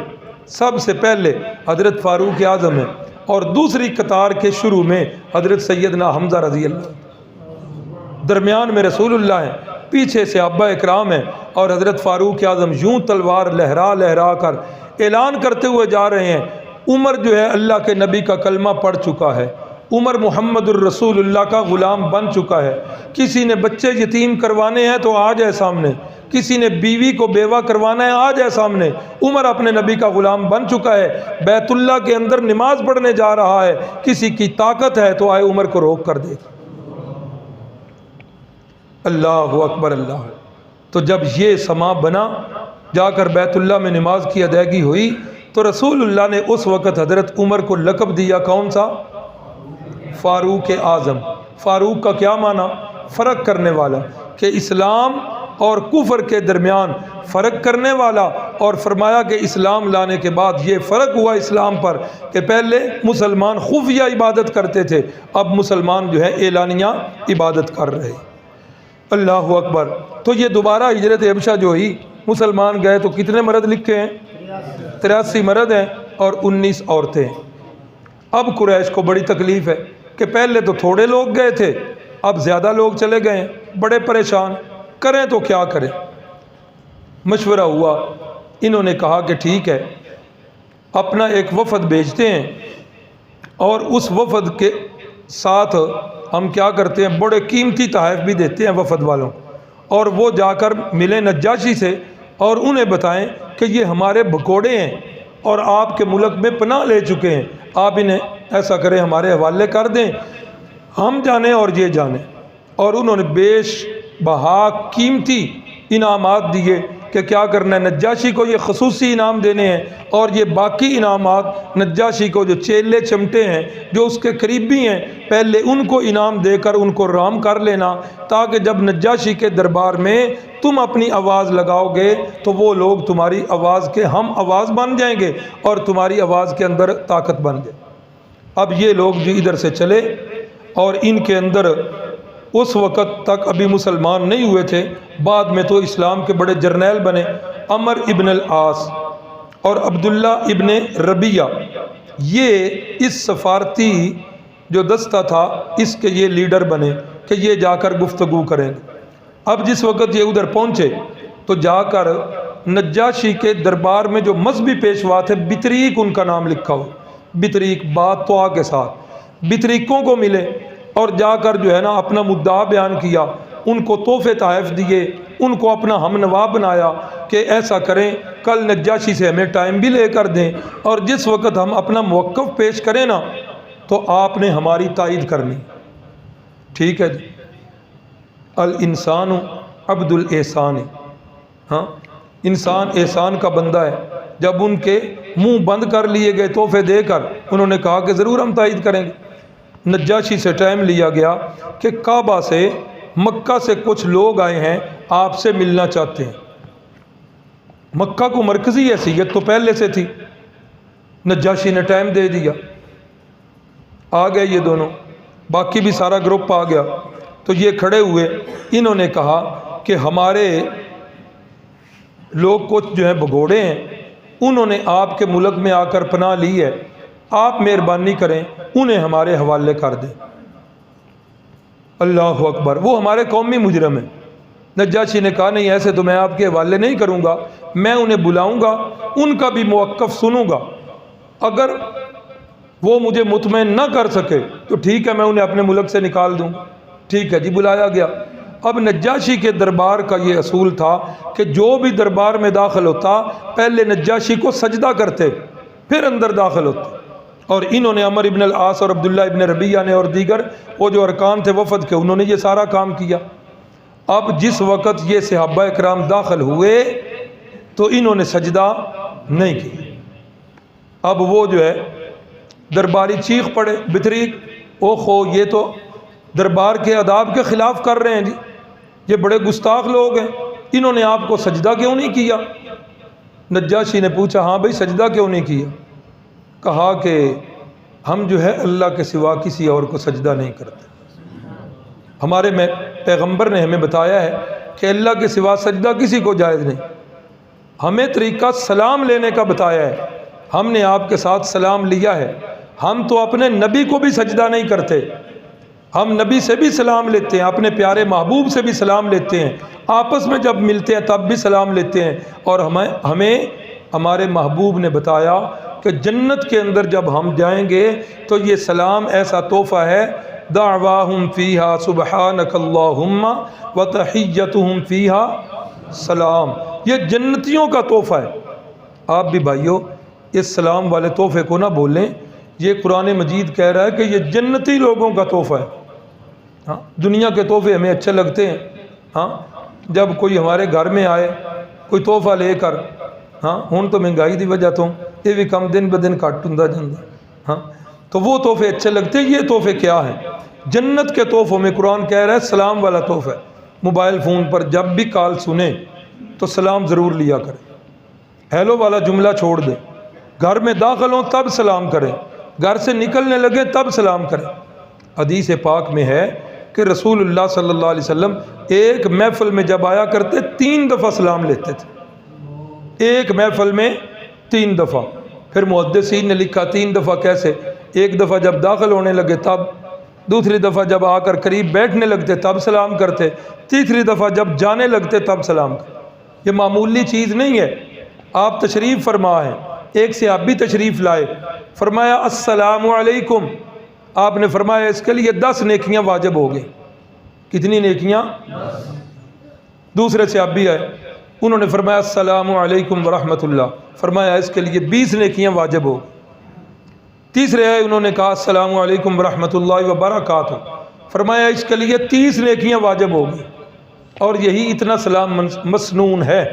سب سے پہلے حضرت فاروق اعظم ہے اور دوسری قطار کے شروع میں حضرت سیدنا حمزہ رضی اللہ، درمیان میں رسول اللہ ہیں، پیچھے صحابہ اکرام ہیں اور حضرت فاروق اعظم یوں تلوار لہرا لہرا کر اعلان کرتے ہوئے جا رہے ہیں۔ عمر جو ہے اللہ کے نبی کا کلمہ پڑھ چکا ہے، عمر محمد الرسول اللہ کا غلام بن چکا ہے، کسی نے بچے یتیم کروانے ہیں تو آ جائے سامنے، کسی نے بیوی کو بیوہ کروانا ہے آ جائے سامنے۔ عمر اپنے نبی کا غلام بن چکا ہے، بیت اللہ کے اندر نماز پڑھنے جا رہا ہے، کسی کی طاقت ہے تو آئے عمر کو روک کر دے۔ اللہ اکبر اللہ۔ تو جب یہ سما بنا، جا کر بیت اللہ میں نماز کی ادائیگی ہوئی تو رسول اللہ نے اس وقت حضرت عمر کو لقب دیا، کون سا؟ فاروق اعظم۔ فاروق کا کیا معنی؟ فرق کرنے والا، کہ اسلام اور کفر کے درمیان فرق کرنے والا، اور فرمایا کہ اسلام لانے کے بعد یہ فرق ہوا اسلام پر کہ پہلے مسلمان خفیہ عبادت کرتے تھے، اب مسلمان جو ہے اعلانیہ عبادت کر رہے۔ اللہ اکبر۔ تو یہ دوبارہ ہجرت حبشہ جو ہوئی، مسلمان گئے تو کتنے مرد لکھے ہیں؟ 83 مرد ہیں اور 19 عورتیں ہیں۔ اب قریش کو بڑی تکلیف ہے کہ پہلے تو تھوڑے لوگ گئے تھے، اب زیادہ لوگ چلے گئے ہیں، بڑے پریشان، کریں تو کیا کریں؟ مشورہ ہوا، انہوں نے کہا کہ ٹھیک ہے، اپنا ایک وفد بھیجتے ہیں اور اس وفد کے ساتھ ہم کیا کرتے ہیں، بڑے قیمتی تحائف بھی دیتے ہیں وفد والوں، اور وہ جا کر ملیں نجاشی سے اور انہیں بتائیں کہ یہ ہمارے بھگوڑے ہیں اور آپ کے ملک میں پناہ لے چکے ہیں، آپ انہیں ایسا کریں ہمارے حوالے کر دیں، ہم جانیں اور یہ جانیں۔ اور انہوں نے بیش بہا قیمتی انعامات دیے کہ کیا کرنا ہے، نجاشی کو یہ خصوصی انعام دینے ہیں اور یہ باقی انعامات نجاشی کو جو چیلے چمٹے ہیں، جو اس کے قریبی ہیں، پہلے ان کو انعام دے کر ان کو رام کر لینا، تاکہ جب نجاشی کے دربار میں تم اپنی آواز لگاؤ گے تو وہ لوگ تمہاری آواز کے ہم آواز بن جائیں گے اور تمہاری آواز کے اندر طاقت بن جائے۔ اب یہ لوگ جو ادھر سے چلے اور ان کے اندر اس وقت تک ابھی مسلمان نہیں ہوئے تھے، بعد میں تو اسلام کے بڑے جرنیل بنے، عمر ابن العاص اور عبداللہ ابن ربیہ، یہ اس سفارتی جو دستہ تھا اس کے یہ لیڈر بنے کہ یہ جا کر گفتگو کریں گے۔ اب جس وقت یہ ادھر پہنچے تو جا کر نجاشی کے دربار میں جو مذہبی پیشوا تھے، بطریق ان کا نام لکھا ہو، بطریق بات تو کے ساتھ، بطریقوں کو ملے اور جا کر جو ہے نا اپنا مدعا بیان کیا، ان کو تحفے تحائف دیے، ان کو اپنا ہم نوا بنایا کہ ایسا کریں کل نجاشی سے ہمیں ٹائم بھی لے کر دیں، اور جس وقت ہم اپنا موقف پیش کریں نا تو آپ نے ہماری تائید کرنی۔ ٹھیک ہے جی، الانسان عبد الاحسان، ہاں انسان احسان کا بندہ ہے۔ جب ان کے منہ بند کر لیے گئے تحفے دے کر، انہوں نے کہا کہ ضرور ہم تائید کریں گے۔ نجاشی سے ٹائم لیا گیا کہ کعبہ سے، مکہ سے کچھ لوگ آئے ہیں آپ سے ملنا چاہتے ہیں۔ مکہ کو مرکزی حیثیت تو پہلے سے تھی، نجاشی نے ٹائم دے دیا، آ گئے یہ دونوں، باقی بھی سارا گروپ آ گیا۔ تو یہ کھڑے ہوئے، انہوں نے کہا کہ ہمارے لوگ کچھ جو ہیں بھگوڑے ہیں، انہوں نے آپ کے ملک میں آ کر پناہ لی ہے، آپ مہربانی کریں انہیں ہمارے حوالے کر دیں۔ اللہ اکبر، وہ ہمارے قومی مجرم ہیں۔ نجاشی نے کہا نہیں، ایسے تو میں آپ کے حوالے نہیں کروں گا، میں انہیں بلاؤں گا، ان کا بھی موقف سنوں گا، اگر وہ مجھے مطمئن نہ کر سکے تو ٹھیک ہے، میں انہیں اپنے ملک سے نکال دوں۔ ٹھیک ہے جی، بلایا گیا۔ اب نجاشی کے دربار کا یہ اصول تھا کہ جو بھی دربار میں داخل ہوتا پہلے نجاشی کو سجدہ کرتے پھر اندر داخل ہوتے، اور انہوں نے عمر ابن العاص اور عبداللہ ابن ربیہ نے اور دیگر وہ جو ارکان تھے وفد کے، انہوں نے یہ سارا کام کیا۔ اب جس وقت یہ صحابہ اکرام داخل ہوئے تو انہوں نے سجدہ نہیں کیا۔ اب وہ جو ہے درباری چیخ پڑے، بطریق، اوہو یہ تو دربار کے آداب کے خلاف کر رہے ہیں جی، یہ بڑے گستاخ لوگ ہیں، انہوں نے آپ کو سجدہ کیوں نہیں کیا؟ نجاشی نے پوچھا ہاں بھائی سجدہ کیوں نہیں کیا؟ کہا کہ ہم جو ہے اللہ کے سوا کسی اور کو سجدہ نہیں کرتے۔ ہمارے میں پیغمبر نے ہمیں بتایا ہے کہ اللہ کے سوا سجدہ کسی کو جائز نہیں. ہمیں طریقہ سلام لینے کا بتایا ہے، ہم نے آپ کے ساتھ سلام لیا ہے. ہم تو اپنے نبی کو بھی سجدہ نہیں کرتے، ہم نبی سے بھی سلام لیتے ہیں، اپنے پیارے محبوب سے بھی سلام لیتے ہیں، آپس میں جب ملتے ہیں تب بھی سلام لیتے ہیں. اور ہمیں ہمارے محبوب نے بتایا کہ جنت کے اندر جب ہم جائیں گے تو یہ سلام ایسا تحفہ ہے، دعواہم فیہا سبحانک اللہم وتحیتہم فیہا سلام. یہ جنتیوں کا تحفہ ہے. آپ بھی بھائیو اس سلام والے تحفے کو نہ بولیں، یہ قرآن مجید کہہ رہا ہے کہ یہ جنتی لوگوں کا تحفہ ہے. ہاں دنیا کے تحفے ہمیں اچھے لگتے ہیں، ہاں جب کوئی ہمارے گھر میں آئے کوئی تحفہ لے کر، ہاں ہوں تو مہنگائی دی وجہ تو یہ بھی کم دن بدن گھٹ ہوندا جاندا، ہاں تو وہ تحفے اچھے لگتے ہیں. یہ تحفے کیا ہیں؟ جنت کے تحفوں میں قرآن کہہ رہا ہے سلام والا تحفہ ہے. موبائل فون پر جب بھی کال سنیں تو سلام ضرور لیا کریں، ہیلو والا جملہ چھوڑ دیں. گھر میں داخل ہوں تب سلام کریں، گھر سے نکلنے لگے تب سلام کریں. حدیث پاک میں ہے کہ رسول اللہ صلی اللہ علیہ وسلم ایک محفل میں جب آیا کرتے 3 دفعہ سلام لیتے تھے، ایک محفل میں 3 دفعہ. پھر محدثین نے لکھا 3 دفعہ کیسے؟ ایک دفعہ جب داخل ہونے لگے تب، دوسری دفعہ جب آ کر قریب بیٹھنے لگتے تب سلام کرتے، تیسری دفعہ جب جانے لگتے تب سلام کرتے. یہ معمولی چیز نہیں ہے. آپ تشریف فرما ہیں، ایک صحابی تشریف لائے، فرمایا السلام علیکم. آپ نے فرمایا اس کے لیے 10 نیکیاں واجب ہو گئی. کتنی نیکیاں؟ دوسرے صحابی آئے، انہوں نے فرمایا السلام علیکم ورحمۃ اللہ، فرمایا اس کے لیے 20 نیکیاں واجب ہو. تیسرے آئے، انہوں نے کہا السلام علیکم ورحمۃ اللہ وبرکاتہ، فرمایا اس کے لیے 30 نیکیاں واجب ہو گئی. اور یہی اتنا سلام مسنون ہے.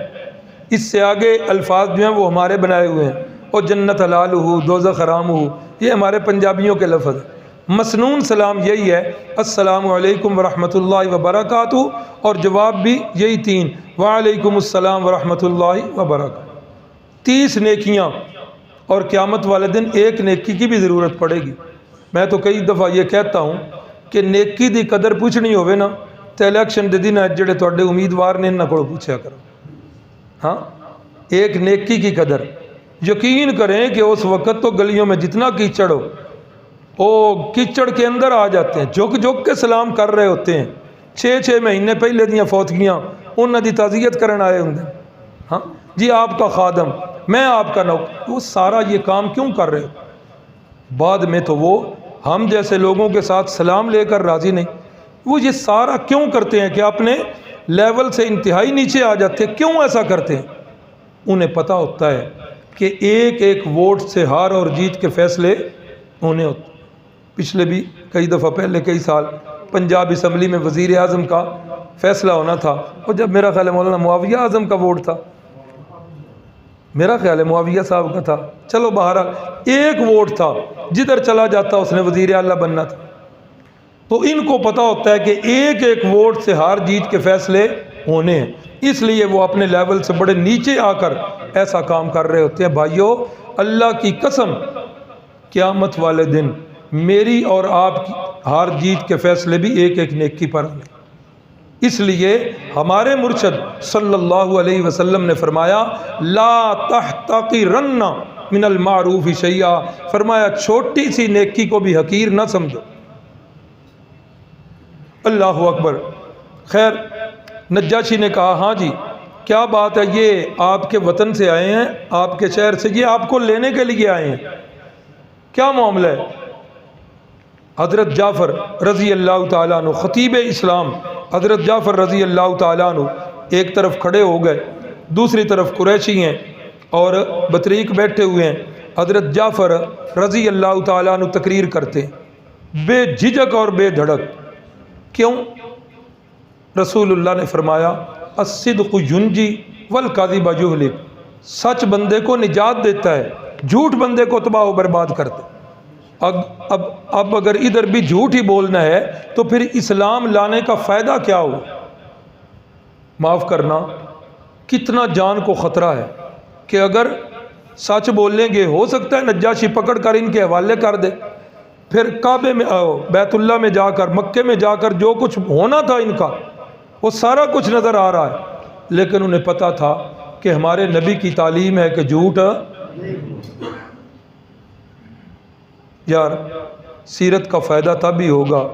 اس سے آگے الفاظ جو ہیں وہ ہمارے بنائے ہوئے ہیں، اور جنت حلال ہو دوزخ حرام ہو، یہ ہمارے پنجابیوں کے لفظ ہیں. مسنون سلام یہی ہے السلام علیکم ورحمۃ اللہ وبرکاتہ، اور جواب بھی یہی 3 وعلیکم السلام ورحمۃ اللہ وبرکاتہ. 30 نیکیاں، اور قیامت والے دن ایک نیکی کی بھی ضرورت پڑے گی. میں تو کئی دفعہ یہ کہتا ہوں کہ نیکی دی قدر پوچھنی ہوئے نا تو الیکشن دے دن جڑے تواڈے امیدوار نے انہاں کولوں پوچھیا کرو. ہاں ایک نیکی کی قدر یقین کریں کہ اس وقت تو گلیوں میں جتنا کیچڑ ہو وہ کیچڑ کے اندر آ جاتے ہیں، جھک جھک کے سلام کر رہے ہوتے ہیں. 6 مہینے پہلے دیاں فوتگیاں انہاں دی تعزیت کرن آئے ہوندے. ہاں جی آپ کا خادم، میں آپ کا نوکر، وہ سارا یہ کام کیوں کر رہے ہو؟ بعد میں تو وہ ہم جیسے لوگوں کے ساتھ سلام لے کر راضی نہیں. وہ یہ سارا کیوں کرتے ہیں کہ اپنے لیول سے انتہائی نیچے آ جاتے ہیں. کیوں ایسا کرتے ہیں؟ انہیں پتہ ہوتا ہے کہ ایک ایک ووٹ سے ہار اور جیت کے فیصلے ہونے ہوتے. پچھلے بھی کئی دفعہ پہلے کئی سال پنجاب اسمبلی میں وزیر اعظم کا فیصلہ ہونا تھا، اور جب میرا خیال ہے مولانا معاویہ اعظم کا ووٹ تھا، میرا خیال ہے معاویہ صاحب کا تھا، چلو بہرحال ایک ووٹ تھا، جدھر چلا جاتا اس نے وزیر اعلیٰ بننا تھا. تو ان کو پتہ ہوتا ہے کہ ایک ایک ووٹ سے ہار جیت کے فیصلے ہونے ہیں، اس لیے وہ اپنے لیول سے بڑے نیچے آ کر ایسا کام کر رہے ہوتے ہیں. بھائیو اللہ کی قسم قیامت والے دن میری اور آپ کی ہار جیت کے فیصلے بھی ایک ایک نیکی پر ہوں. اس لیے ہمارے مرشد صلی اللہ علیہ وسلم نے فرمایا لا تحتقرن من المعروف شیئا، فرمایا چھوٹی سی نیکی کو بھی حقیر نہ سمجھو. اللہ اکبر. خیر نجاشی نے کہا ہاں جی کیا بات ہے، یہ آپ کے وطن سے آئے ہیں، آپ کے شہر سے، یہ آپ کو لینے کے لیے آئے ہیں، کیا معاملہ ہے؟ حضرت جعفر رضی اللہ تعالیٰ عنہ خطیب اسلام حضرت جعفر رضی اللہ تعالیٰ عنہ ایک طرف کھڑے ہو گئے، دوسری طرف قریشی ہیں اور بطریق بیٹھے ہوئے ہیں. حضرت جعفر رضی اللہ تعالیٰ عنہ تقریر کرتے ہیں بے جھجک اور بے دھڑک. کیوں؟ رسول اللہ نے فرمایا الصدق ینجی والکذب یہلک، سچ بندے کو نجات دیتا ہے، جھوٹ بندے کو تباہ و برباد کرتا ہے. اب اگر ادھر بھی جھوٹ ہی بولنا ہے تو پھر اسلام لانے کا فائدہ کیا ہو؟ معاف کرنا کتنا جان کو خطرہ ہے کہ اگر سچ بولیں گے ہو سکتا ہے نجاشی پکڑ کر ان کے حوالے کر دے. پھر کعبے میں بیت اللہ میں جا کر، مکے میں جا کر جو کچھ ہونا تھا ان کا وہ سارا کچھ نظر آ رہا ہے، لیکن انہیں پتہ تھا کہ ہمارے نبی کی تعلیم ہے کہ جھوٹ یار سیرت کا فائدہ تب ہی ہوگا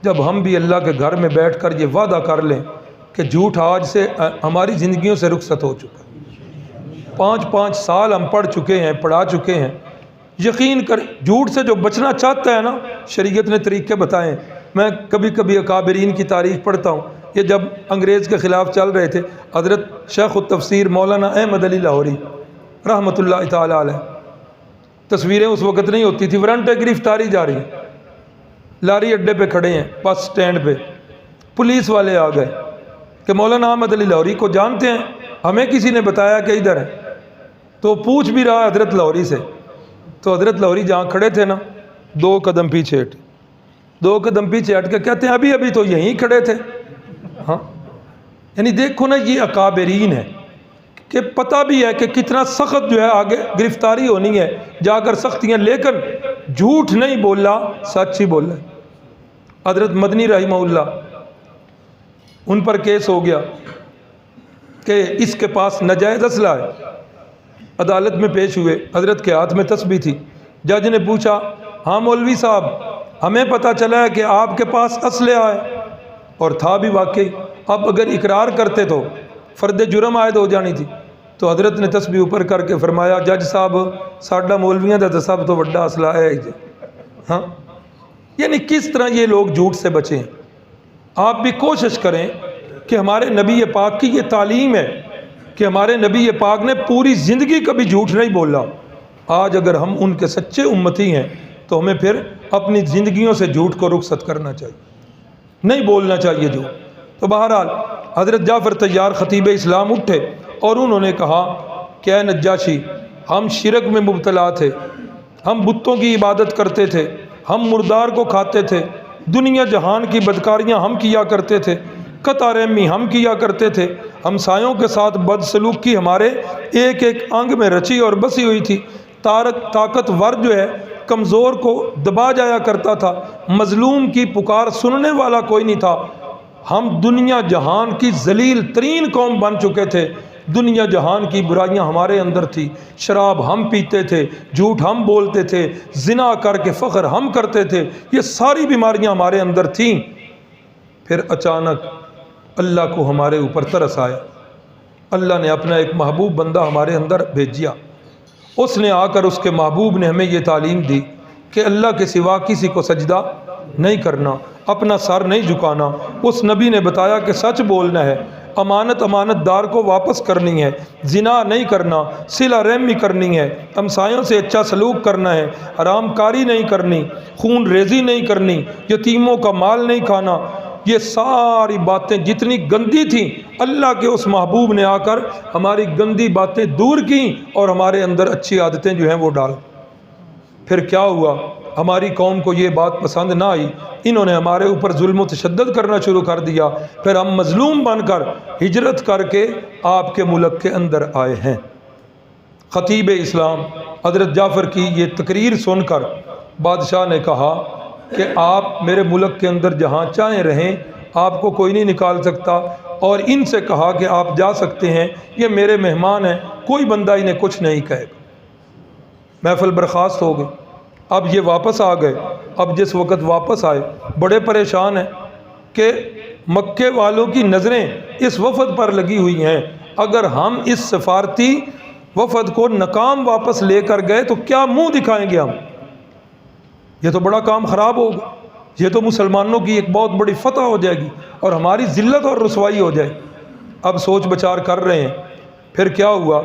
جب ہم بھی اللہ کے گھر میں بیٹھ کر یہ وعدہ کر لیں کہ جھوٹ آج سے ہماری زندگیوں سے رخصت ہو چکا ہے۔ 5 سال ہم پڑھ چکے ہیں، پڑھا چکے ہیں، یقین کر جھوٹ سے جو بچنا چاہتا ہے نا، شریعت نے طریقے بتائے ہیں۔ میں کبھی کبھی اکابرین کی تاریخ پڑھتا ہوں، یہ جب انگریز کے خلاف چل رہے تھے، حضرت شیخ التفسیر مولانا احمد علی لاہوری رحمۃ اللہ تعالی علیہ، تصویریں اس وقت نہیں ہوتی تھی، ورنٹ گرفتاری جاری ہے، لاری اڈے پہ کھڑے ہیں، بس سٹینڈ پہ پولیس والے آ گئے کہ مولانا احمد علی لاہوری کو جانتے ہیں؟ ہمیں کسی نے بتایا کہ ادھر ہے، تو پوچھ بھی رہا حضرت لاہوری سے، تو حضرت لاہوری جہاں کھڑے تھے نا 2 قدم پیچھے ہٹ، 2 قدم پیچھے ہٹ کے کہتے ہیں ابھی تو یہیں کھڑے تھے۔ ہاں یعنی دیکھو نا، یہ اکابرین ہے کہ پتہ بھی ہے کہ کتنا سخت جو ہے آگے گرفتاری ہونی ہے، جا کر سختیاں، لیکن جھوٹ نہیں بولا، سچ ہی بولا۔ حضرت مدنی رحمہ اللہ، ان پر کیس ہو گیا کہ اس کے پاس ناجائز اسلحہ ہے، عدالت میں پیش ہوئے، حضرت کے ہاتھ میں تسبیح تھی، جج نے پوچھا ہاں مولوی صاحب ہمیں پتہ چلا ہے کہ آپ کے پاس اسلحہ ہے، اور تھا بھی واقعی، اب اگر اقرار کرتے تو فرد جرم عائد ہو جانی تھی۔ تو حضرت نے تسبیح اوپر کر کے فرمایا جج صاحب ساڈا مولویاں دا سب تو بڑا اسلحہ ہے جی۔ ہاں یعنی کس طرح یہ لوگ جھوٹ سے بچیں۔ آپ بھی کوشش کریں کہ ہمارے نبی پاک کی یہ تعلیم ہے کہ ہمارے نبی پاک نے پوری زندگی کبھی جھوٹ نہیں بولا۔ آج اگر ہم ان کے سچے امتی ہیں تو ہمیں پھر اپنی زندگیوں سے جھوٹ کو رخصت کرنا چاہیے، نہیں بولنا چاہیے جھوٹ۔ تو بہرحال حضرت جعفر طیار خطیب اسلام اٹھے اور انہوں نے کہا کہ اے نجاشی، ہم شرک میں مبتلا تھے، ہم بتوں کی عبادت کرتے تھے، ہم مردار کو کھاتے تھے، دنیا جہان کی بدکاریاں ہم کیا کرتے تھے، قطع رحمی ہم کیا کرتے تھے، ہمسایوں کے ساتھ بدسلوکی ہمارے ایک انگ میں رچی اور بسی ہوئی تھی، طاقتور جو ہے کمزور کو دبا جایا کرتا تھا، مظلوم کی پکار سننے والا کوئی نہیں تھا، ہم دنیا جہان کی ذلیل ترین قوم بن چکے تھے، دنیا جہان کی برائیاں ہمارے اندر تھی، شراب ہم پیتے تھے، جھوٹ ہم بولتے تھے، زنا کر کے فخر ہم کرتے تھے، یہ ساری بیماریاں ہمارے اندر تھیں۔ پھر اچانک اللہ کو ہمارے اوپر ترس آیا، اللہ نے اپنا ایک محبوب بندہ ہمارے اندر بھیجیا، اس نے آ کر اس کے محبوب نے ہمیں یہ تعلیم دی کہ اللہ کے سوا کسی کو سجدہ نہیں کرنا، اپنا سر نہیں جھکانا۔ اس نبی نے بتایا کہ سچ بولنا ہے، امانت دار کو واپس کرنی ہے، زنا نہیں کرنا، صلہ رحمی کرنی ہے، ہمسایوں سے اچھا سلوک کرنا ہے، حرام کاری نہیں کرنی، خون ریزی نہیں کرنی، یتیموں کا مال نہیں کھانا۔ یہ ساری باتیں جتنی گندی تھیں، اللہ کے اس محبوب نے آ کر ہماری گندی باتیں دور کیں اور ہمارے اندر اچھی عادتیں جو ہیں وہ ڈال۔ پھر کیا ہوا؟ ہماری قوم کو یہ بات پسند نہ آئی، انہوں نے ہمارے اوپر ظلم و تشدد کرنا شروع کر دیا، پھر ہم مظلوم بن کر ہجرت کر کے آپ کے ملک کے اندر آئے ہیں۔ خطیب اسلام حضرت جعفر کی یہ تقریر سن کر بادشاہ نے کہا کہ آپ میرے ملک کے اندر جہاں چاہیں رہیں، آپ کو کوئی نہیں نکال سکتا، اور ان سے کہا کہ آپ جا سکتے ہیں، یہ میرے مہمان ہیں، کوئی بندہ انہیں کچھ نہیں کہے گا۔ محفل برخاست ہو گئی، اب یہ واپس آ گئے۔ اب جس وقت واپس آئے بڑے پریشان ہیں کہ مکے والوں کی نظریں اس وفد پر لگی ہوئی ہیں، اگر ہم اس سفارتی وفد کو ناکام واپس لے کر گئے تو کیا منہ دکھائیں گے ہم؟ یہ تو بڑا کام خراب ہوگا، یہ تو مسلمانوں کی ایک بہت بڑی فتح ہو جائے گی اور ہماری ذلت اور رسوائی ہو جائے گی۔ اب سوچ بچار کر رہے ہیں۔ پھر کیا ہوا؟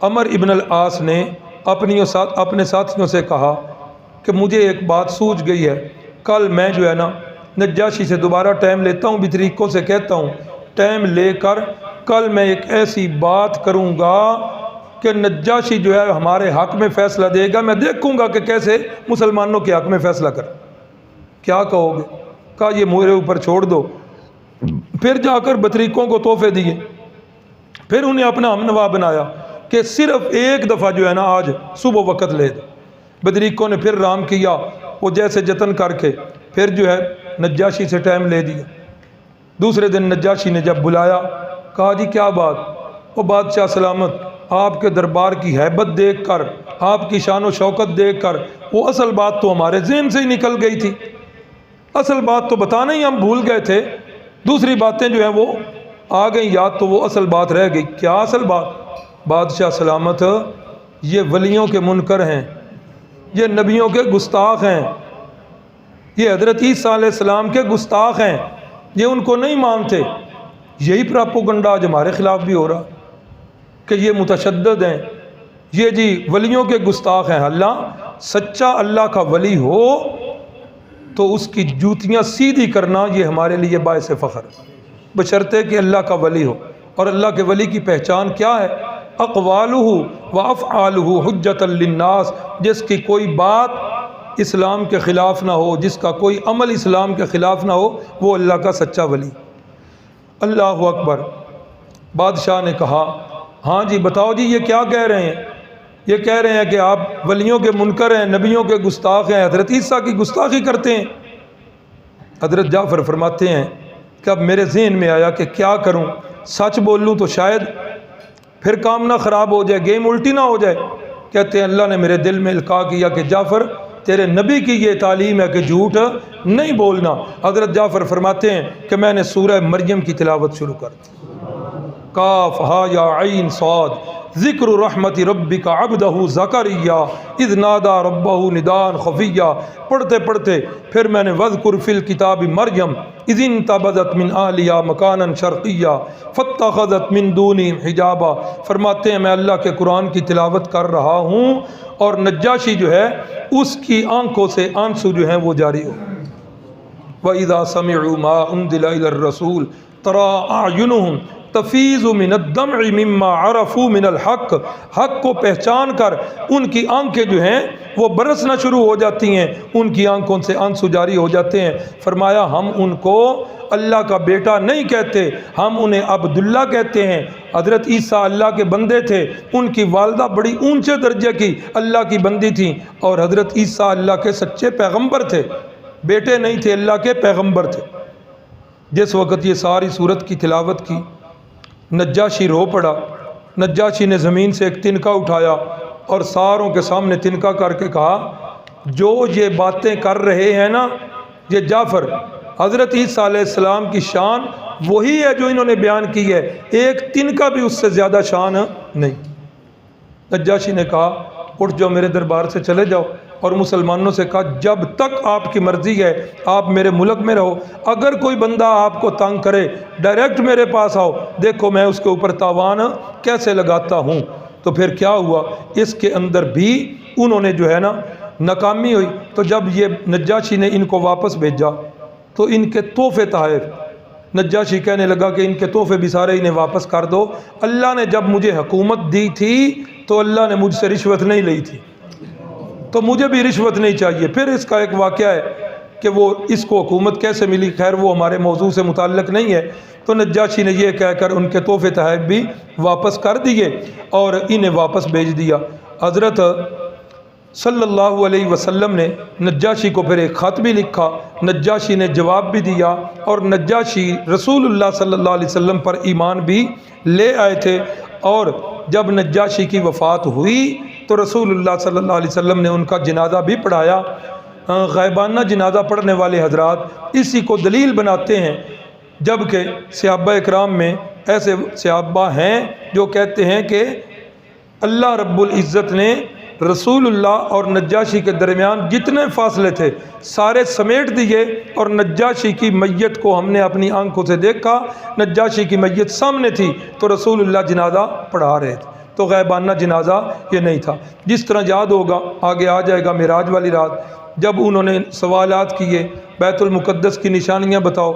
عمر ابن العاص نے اپنے ساتھیوں سے کہا کہ مجھے ایک بات سوچ گئی ہے، کل میں جو ہے نا نجاشی سے دوبارہ ٹائم لیتا ہوں، بھی طریقوں سے کہتا ہوں، ٹائم لے کر کل میں ایک ایسی بات کروں گا کہ نجاشی جو ہے ہمارے حق میں فیصلہ دے گا، میں دیکھوں گا کہ کیسے مسلمانوں کے حق میں فیصلہ کر۔ کیا کہو گے؟ کہا یہ میرے اوپر چھوڑ دو۔ پھر جا کر بطریقوں کو تحفے دیے، پھر انہیں اپنا ہم نوا بنایا کہ صرف ایک دفعہ جو ہے نا آج صبح وقت لے دو۔ بدریقوں نے پھر رام کیا، وہ جیسے جتن کر کے پھر جو ہے نجاشی سے ٹائم لے دیا۔ دوسرے دن نجاشی نے جب بلایا کہا جی کیا بات؟ وہ بادشاہ سلامت آپ کے دربار کی ہیبت دیکھ کر، آپ کی شان و شوکت دیکھ کر وہ اصل بات تو ہمارے ذہن سے ہی نکل گئی تھی، اصل بات تو بتانا ہی ہم بھول گئے تھے، دوسری باتیں جو ہیں وہ آ گئیں یاد تو وہ اصل بات رہ گئی۔ کیا اصل بات؟ بادشاہ سلامت یہ ولیوں کے منکر ہیں، یہ نبیوں کے گستاخ ہیں، یہ حضرت عیسیٰ علیہ السلام کے گستاخ ہیں، یہ ان کو نہیں مانتے۔ یہی پراپوگنڈا آج ہمارے خلاف بھی ہو رہا کہ یہ متشدد ہیں، یہ جی ولیوں کے گستاخ ہیں۔ اللہ سچا اللہ کا ولی ہو تو اس کی جوتیاں سیدھی کرنا یہ ہمارے لیے باعث فخر، بشرطے کہ اللہ کا ولی ہو۔ اور اللہ کے ولی کی پہچان کیا ہے؟ اقوالہ و افعالہ حجۃ للناس، جس کی کوئی بات اسلام کے خلاف نہ ہو، جس کا کوئی عمل اسلام کے خلاف نہ ہو، وہ اللہ کا سچا ولی۔ اللہ اکبر۔ بادشاہ نے کہا ہاں جی بتاؤ جی یہ کیا کہہ رہے ہیں؟ یہ کہہ رہے ہیں کہ آپ ولیوں کے منکر ہیں، نبیوں کے گستاخ ہیں، حضرت عیسیٰ کی گستاخی کرتے ہیں۔ حضرت جعفر فرماتے ہیں کہ اب میرے ذہن میں آیا کہ کیا کروں، سچ بول لوں تو شاید پھر کام نہ خراب ہو جائے، گیم الٹی نہ ہو جائے۔ کہتے ہیں اللہ نے میرے دل میں القاء کیا کہ جعفر تیرے نبی کی یہ تعلیم ہے کہ جھوٹ نہیں بولنا۔ حضرت جعفر فرماتے ہیں کہ میں نے سورہ مریم کی تلاوت شروع کر دی۔ کاف ہا یا عین صاد ذکر رحمت ربک عبدہ زکریا اذ نادى ربہ نداء خفیا، پڑھتے پڑھتے پھر میں نے وذکر فی الکتاب مریم اذ انتبذت من اہلہا مکانا شرقیا فاتخذت من دونہم حجابا۔ فرماتے ہیں میں اللہ کے قرآن کی تلاوت کر رہا ہوں اور نجاشی جو ہے اس کی آنکھوں سے آنسو جو ہیں وہ جاری ہو۔ وَإِذَا سَمِعُوا مَا أُنزِلَ إِلَى الرَّسُولِ تَرَىٰ أَعْيُنُهُمْ تفیض من الدمع مما عرفوا من الحق، حق کو پہچان کر ان کی آنکھیں جو ہیں وہ برسنا شروع ہو جاتی ہیں، ان کی آنکھوں سے آنسو جاری ہو جاتے ہیں۔ فرمایا ہم ان کو اللہ کا بیٹا نہیں کہتے، ہم انہیں عبداللہ کہتے ہیں۔ حضرت عیسیٰ اللہ کے بندے تھے، ان کی والدہ بڑی اونچے درجے کی اللہ کی بندی تھیں، اور حضرت عیسیٰ اللہ کے سچے پیغمبر تھے، بیٹے نہیں تھے، اللہ کے پیغمبر تھے۔ جس وقت یہ ساری سورت کی تلاوت کی نجاشی رو پڑا۔ نجاشی نے زمین سے ایک تنکا اٹھایا اور ساروں کے سامنے تنکا کر کے کہا جو یہ باتیں کر رہے ہیں نا یہ جعفر، حضرت عیسیٰ علیہ السلام کی شان وہی ہے جو انہوں نے بیان کی ہے، ایک تنکا بھی اس سے زیادہ شان نہیں۔ نجاشی نے کہا اٹھ جاؤ میرے دربار سے چلے جاؤ، اور مسلمانوں سے کہا جب تک آپ کی مرضی ہے آپ میرے ملک میں رہو، اگر کوئی بندہ آپ کو تنگ کرے ڈائریکٹ میرے پاس آؤ، دیکھو میں اس کے اوپر تاوان کیسے لگاتا ہوں۔ تو پھر کیا ہوا، اس کے اندر بھی انہوں نے جو ہے نا ناکامی ہوئی۔ تو جب یہ نجاشی نے ان کو واپس بھیجا تو ان کے تحفے تحائف، نجاشی کہنے لگا کہ ان کے تحفے بھی سارے انہیں واپس کر دو، اللہ نے جب مجھے حکومت دی تھی تو اللہ نے مجھ سے رشوت نہیں لی تھی، تو مجھے بھی رشوت نہیں چاہیے۔ پھر اس کا ایک واقعہ ہے کہ وہ اس کو حکومت کیسے ملی، خیر وہ ہمارے موضوع سے متعلق نہیں ہے۔ تو نجاشی نے یہ کہہ کر ان کے تحفے تحائف بھی واپس کر دیے اور انہیں واپس بھیج دیا۔ حضرت صلی اللہ علیہ وسلم نے نجاشی کو پھر ایک خط بھی لکھا، نجاشی نے جواب بھی دیا، اور نجاشی رسول اللہ صلی اللہ علیہ وسلم پر ایمان بھی لے آئے تھے۔ اور جب نجاشی کی وفات ہوئی تو رسول اللہ صلی اللہ علیہ وسلم نے ان کا جنازہ بھی پڑھایا۔ غائبانہ جنازہ پڑھنے والے حضرات اسی کو دلیل بناتے ہیں، جبکہ صحابہ اکرام میں ایسے صحابہ ہیں جو کہتے ہیں کہ اللہ رب العزت نے رسول اللہ اور نجاشی کے درمیان جتنے فاصلے تھے سارے سمیٹ دیے، اور نجاشی کی میت کو ہم نے اپنی آنکھوں سے دیکھا، نجاشی کی میت سامنے تھی تو رسول اللہ جنازہ پڑھا رہے تھے، تو غیبانہ جنازہ یہ نہیں تھا۔ جس طرح یاد ہوگا آگے آ جائے گا معراج والی رات جب انہوں نے سوالات کیے بیت المقدس کی نشانیاں بتاؤ،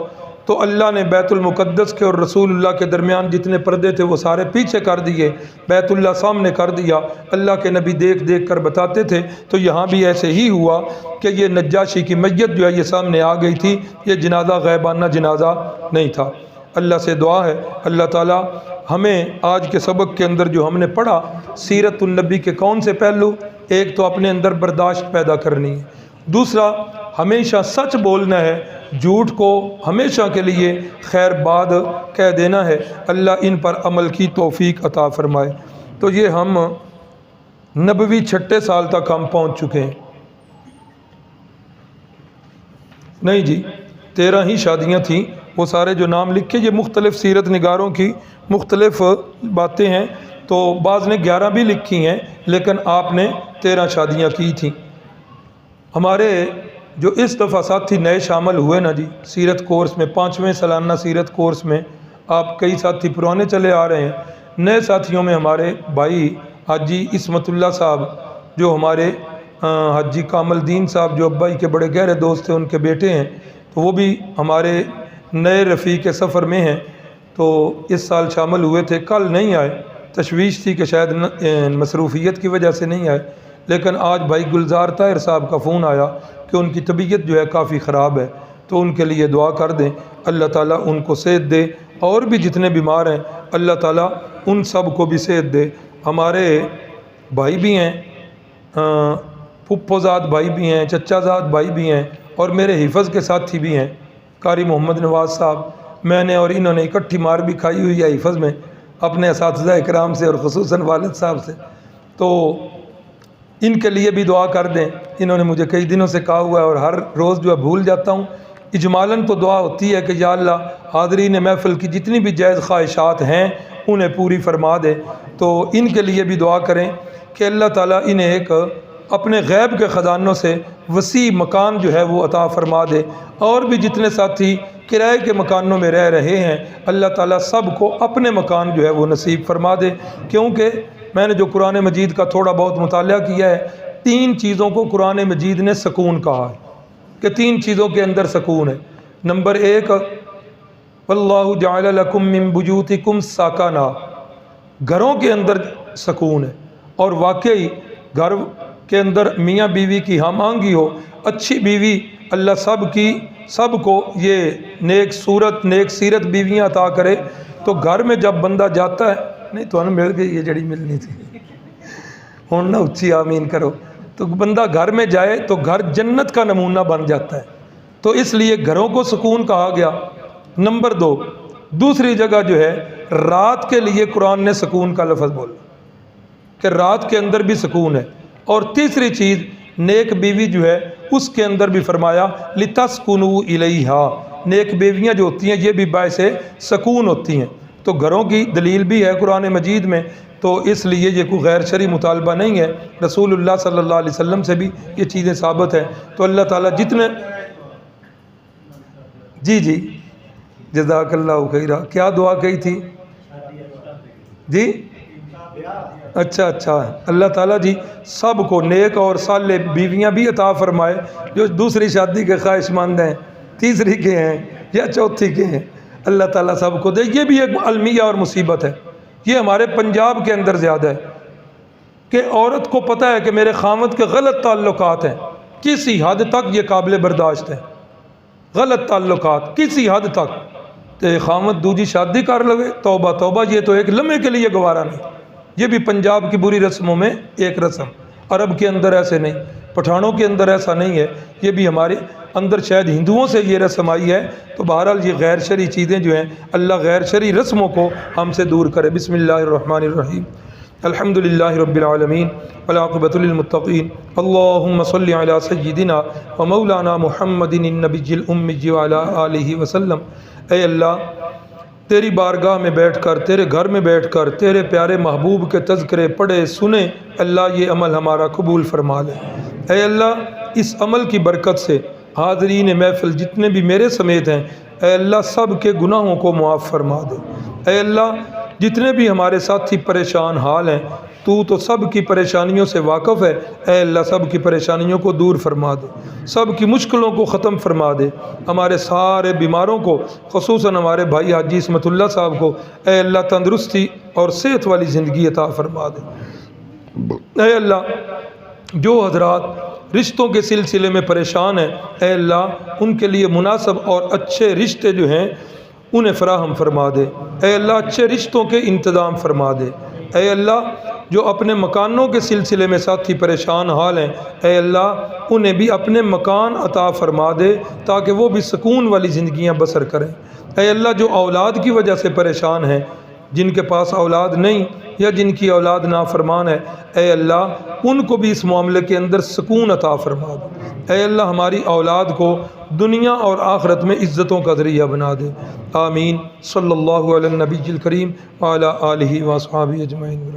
تو اللہ نے بیت المقدس کے اور رسول اللہ کے درمیان جتنے پردے تھے وہ سارے پیچھے کر دیے، بیت اللہ سامنے کر دیا۔ اللہ کے نبی دیکھ دیکھ کر بتاتے تھے، تو یہاں بھی ایسے ہی ہوا کہ یہ نجاشی کی میت جو ہے یہ سامنے آ گئی تھی، یہ جنازہ غیبانہ جنازہ نہیں تھا۔ اللہ سے دعا ہے اللہ تعالیٰ ہمیں آج کے سبق کے اندر جو ہم نے پڑھا سیرت النبی کے کون سے پہلو، ایک تو اپنے اندر برداشت پیدا کرنی ہے، دوسرا ہمیشہ سچ بولنا ہے، جھوٹ کو ہمیشہ کے لیے خیر باد کہہ دینا ہے۔ اللہ ان پر عمل کی توفیق عطا فرمائے۔ تو یہ ہم 90 چھٹے سال تک ہم پہنچ چکے ہیں، نہیں جی 13 ہی شادیاں تھیں، وہ سارے جو نام لکھے یہ مختلف سیرت نگاروں کی مختلف باتیں ہیں، تو بعض نے 11 بھی لکھی ہیں، لیکن آپ نے 13 شادیاں کی تھیں۔ ہمارے جو اس دفعہ ساتھی نئے شامل ہوئے نا جی سیرت کورس میں، 5ویں سالانہ سیرت کورس میں، آپ کئی ساتھی پرانے چلے آ رہے ہیں، نئے ساتھیوں میں ہمارے بھائی حاجی عصمت اللہ صاحب جو ہمارے حاجی کامل الدین صاحب جو ابائی کے بڑے گہرے دوست تھے، ان کے بیٹے ہیں، تو وہ بھی ہمارے نئے رفیق سفر میں ہیں، تو اس سال شامل ہوئے تھے، کل نہیں آئے، تشویش تھی کہ شاید مصروفیت کی وجہ سے نہیں آئے، لیکن آج بھائی گلزار طاہر صاحب کا فون آیا کہ ان کی طبیعت جو ہے کافی خراب ہے، تو ان کے لیے دعا کر دیں، اللہ تعالیٰ ان کو صحت دے، اور بھی جتنے بیمار ہیں اللہ تعالیٰ ان سب کو بھی صحت دے۔ ہمارے بھائی بھی ہیں، پھپھو زاد بھائی بھی ہیں، چچا زاد بھائی بھی ہیں، اور میرے حفظ کے ساتھی بھی ہیں، قاری محمد نواز صاحب، میں نے اور انہوں نے اکٹھی مار بھی کھائی ہوئی ہے حفظ میں اپنے اساتذہ اکرام سے اور خصوصاً والد صاحب سے، تو ان کے لیے بھی دعا کر دیں۔ انہوں نے مجھے کئی دنوں سے کہا ہوا ہے اور ہر روز جو ہے بھول جاتا ہوں، اجمالاً تو دعا ہوتی ہے کہ یا اللہ حاضرین محفل کی جتنی بھی جائز خواہشات ہیں انہیں پوری فرما دے، تو ان کے لیے بھی دعا کریں کہ اللہ تعالیٰ انہیں ایک اپنے غیب کے خزانوں سے وسیع مکان جو ہے وہ عطا فرما دے، اور بھی جتنے ساتھی کرائے کے مکانوں میں رہ رہے ہیں اللہ تعالیٰ سب کو اپنے مکان جو ہے وہ نصیب فرما دے، کیونکہ میں نے جو قرآن مجید کا تھوڑا بہت مطالعہ کیا ہے، 3 چیزوں کو قرآن مجید نے سکون کہا ہے کہ 3 چیزوں کے اندر سکون ہے۔ نمبر 1 واللہ جعل لکم من بیوتکم سکنا، گھروں کے اندر سکون ہے، اور واقعی گھر کے اندر میاں بیوی کی ہم آہنگی ہو، اچھی بیوی اللہ سب کو یہ نیک صورت نیک سیرت بیویاں عطا کرے، تو گھر میں جب بندہ جاتا ہے، نہیں تو انہوں مل گئی یہ جڑی ملنی تھی ہوں نہ اچھی آمین کرو، تو بندہ گھر میں جائے تو گھر جنت کا نمونہ بن جاتا ہے، تو اس لیے گھروں کو سکون کہا گیا۔ نمبر 2 دوسری جگہ جو ہے رات کے لیے قرآن نے سکون کا لفظ بولا کہ رات کے اندر بھی سکون ہے، اور تیسری چیز نیک بیوی جو ہے اس کے اندر بھی فرمایا لِتَسْكُنُوا إِلَيْهَا، نیک بیویاں جو ہوتی ہیں یہ بھی باعث سکون ہوتی ہیں، تو گھروں کی دلیل بھی ہے قرآن مجید میں، تو اس لیے یہ کوئی غیر شرعی مطالبہ نہیں ہے، رسول اللہ صلی اللہ علیہ وسلم سے بھی یہ چیزیں ثابت ہیں، تو اللہ تعالیٰ جتنے جی جزاک اللہ خیرہ، کیا دعا کہی تھی جی؟ اچھا اللہ تعالیٰ جی سب کو نیک اور صالح بیویاں بھی عطا فرمائے، جو دوسری شادی کے خواہش مند ہیں، تیسری کے ہیں یا چوتھی کے ہیں، اللہ تعالیٰ سب کو دے۔ یہ بھی ایک المیہ اور مصیبت ہے، یہ ہمارے پنجاب کے اندر زیادہ ہے کہ عورت کو پتہ ہے کہ میرے خاوند کے غلط تعلقات ہیں، کسی حد تک یہ قابل برداشت ہے، غلط تعلقات کسی حد تک، تو خاوند دوجی شادی کر لگے، توبہ، یہ تو ایک لمحے کے لیے گوارا نہیں۔ یہ بھی پنجاب کی بری رسموں میں ایک رسم، عرب کے اندر ایسے نہیں، پٹھانوں کے اندر ایسا نہیں ہے، یہ بھی ہمارے اندر شاید ہندوؤں سے یہ رسم آئی ہے، تو بہرحال یہ غیر شرعی چیزیں جو ہیں اللہ غیر شرعی رسموں کو ہم سے دور کرے۔ بسم اللہ الرحمن الرحیم، الحمدللہ رب العالمین والعاقبۃ للمتقین، اللہم صلی علی سیدنا و مولانا محمد النبی الأمی وعلی آلہ وسلم۔ اے اللہ تیری بارگاہ میں بیٹھ کر، تیرے گھر میں بیٹھ کر تیرے پیارے محبوب کے تذکرے پڑھے سنے، اللہ یہ عمل ہمارا قبول فرما لے۔ اے اللہ اس عمل کی برکت سے حاضرین محفل جتنے بھی میرے سمیت ہیں، اے اللہ سب کے گناہوں کو معاف فرما دے۔ اے اللہ جتنے بھی ہمارے ساتھی پریشان حال ہیں، تو سب کی پریشانیوں سے واقف ہے، اے اللہ سب کی پریشانیوں کو دور فرما دے، سب کی مشکلوں کو ختم فرما دے، ہمارے سارے بیماروں کو خصوصاً ہمارے بھائی حاجی عصمت اللہ صاحب کو اے اللہ تندرستی اور صحت والی زندگی عطا فرما دے۔ اے اللہ جو حضرات رشتوں کے سلسلے میں پریشان ہیں، اے اللہ ان کے لیے مناسب اور اچھے رشتے جو ہیں انہیں فراہم فرما دے، اے اللہ اچھے رشتوں کے انتظام فرما دے، اے اللہ جو اپنے مکانوں کے سلسلے میں ساتھی پریشان حال ہیں، اے اللہ انہیں بھی اپنے مکان عطا فرما دے تاکہ وہ بھی سکون والی زندگیاں بسر کریں۔ اے اللہ جو اولاد کی وجہ سے پریشان ہیں، جن کے پاس اولاد نہیں یا جن کی اولاد نافرمان ہے، اے اللہ ان کو بھی اس معاملے کے اندر سکون عطا فرما دے۔ اے اللہ ہماری اولاد کو دنیا اور آخرت میں عزتوں کا ذریعہ بنا دے۔ آمین۔ صلی اللہ علی النبی الکریم وعلی آلہ واصحابہ اجمعین۔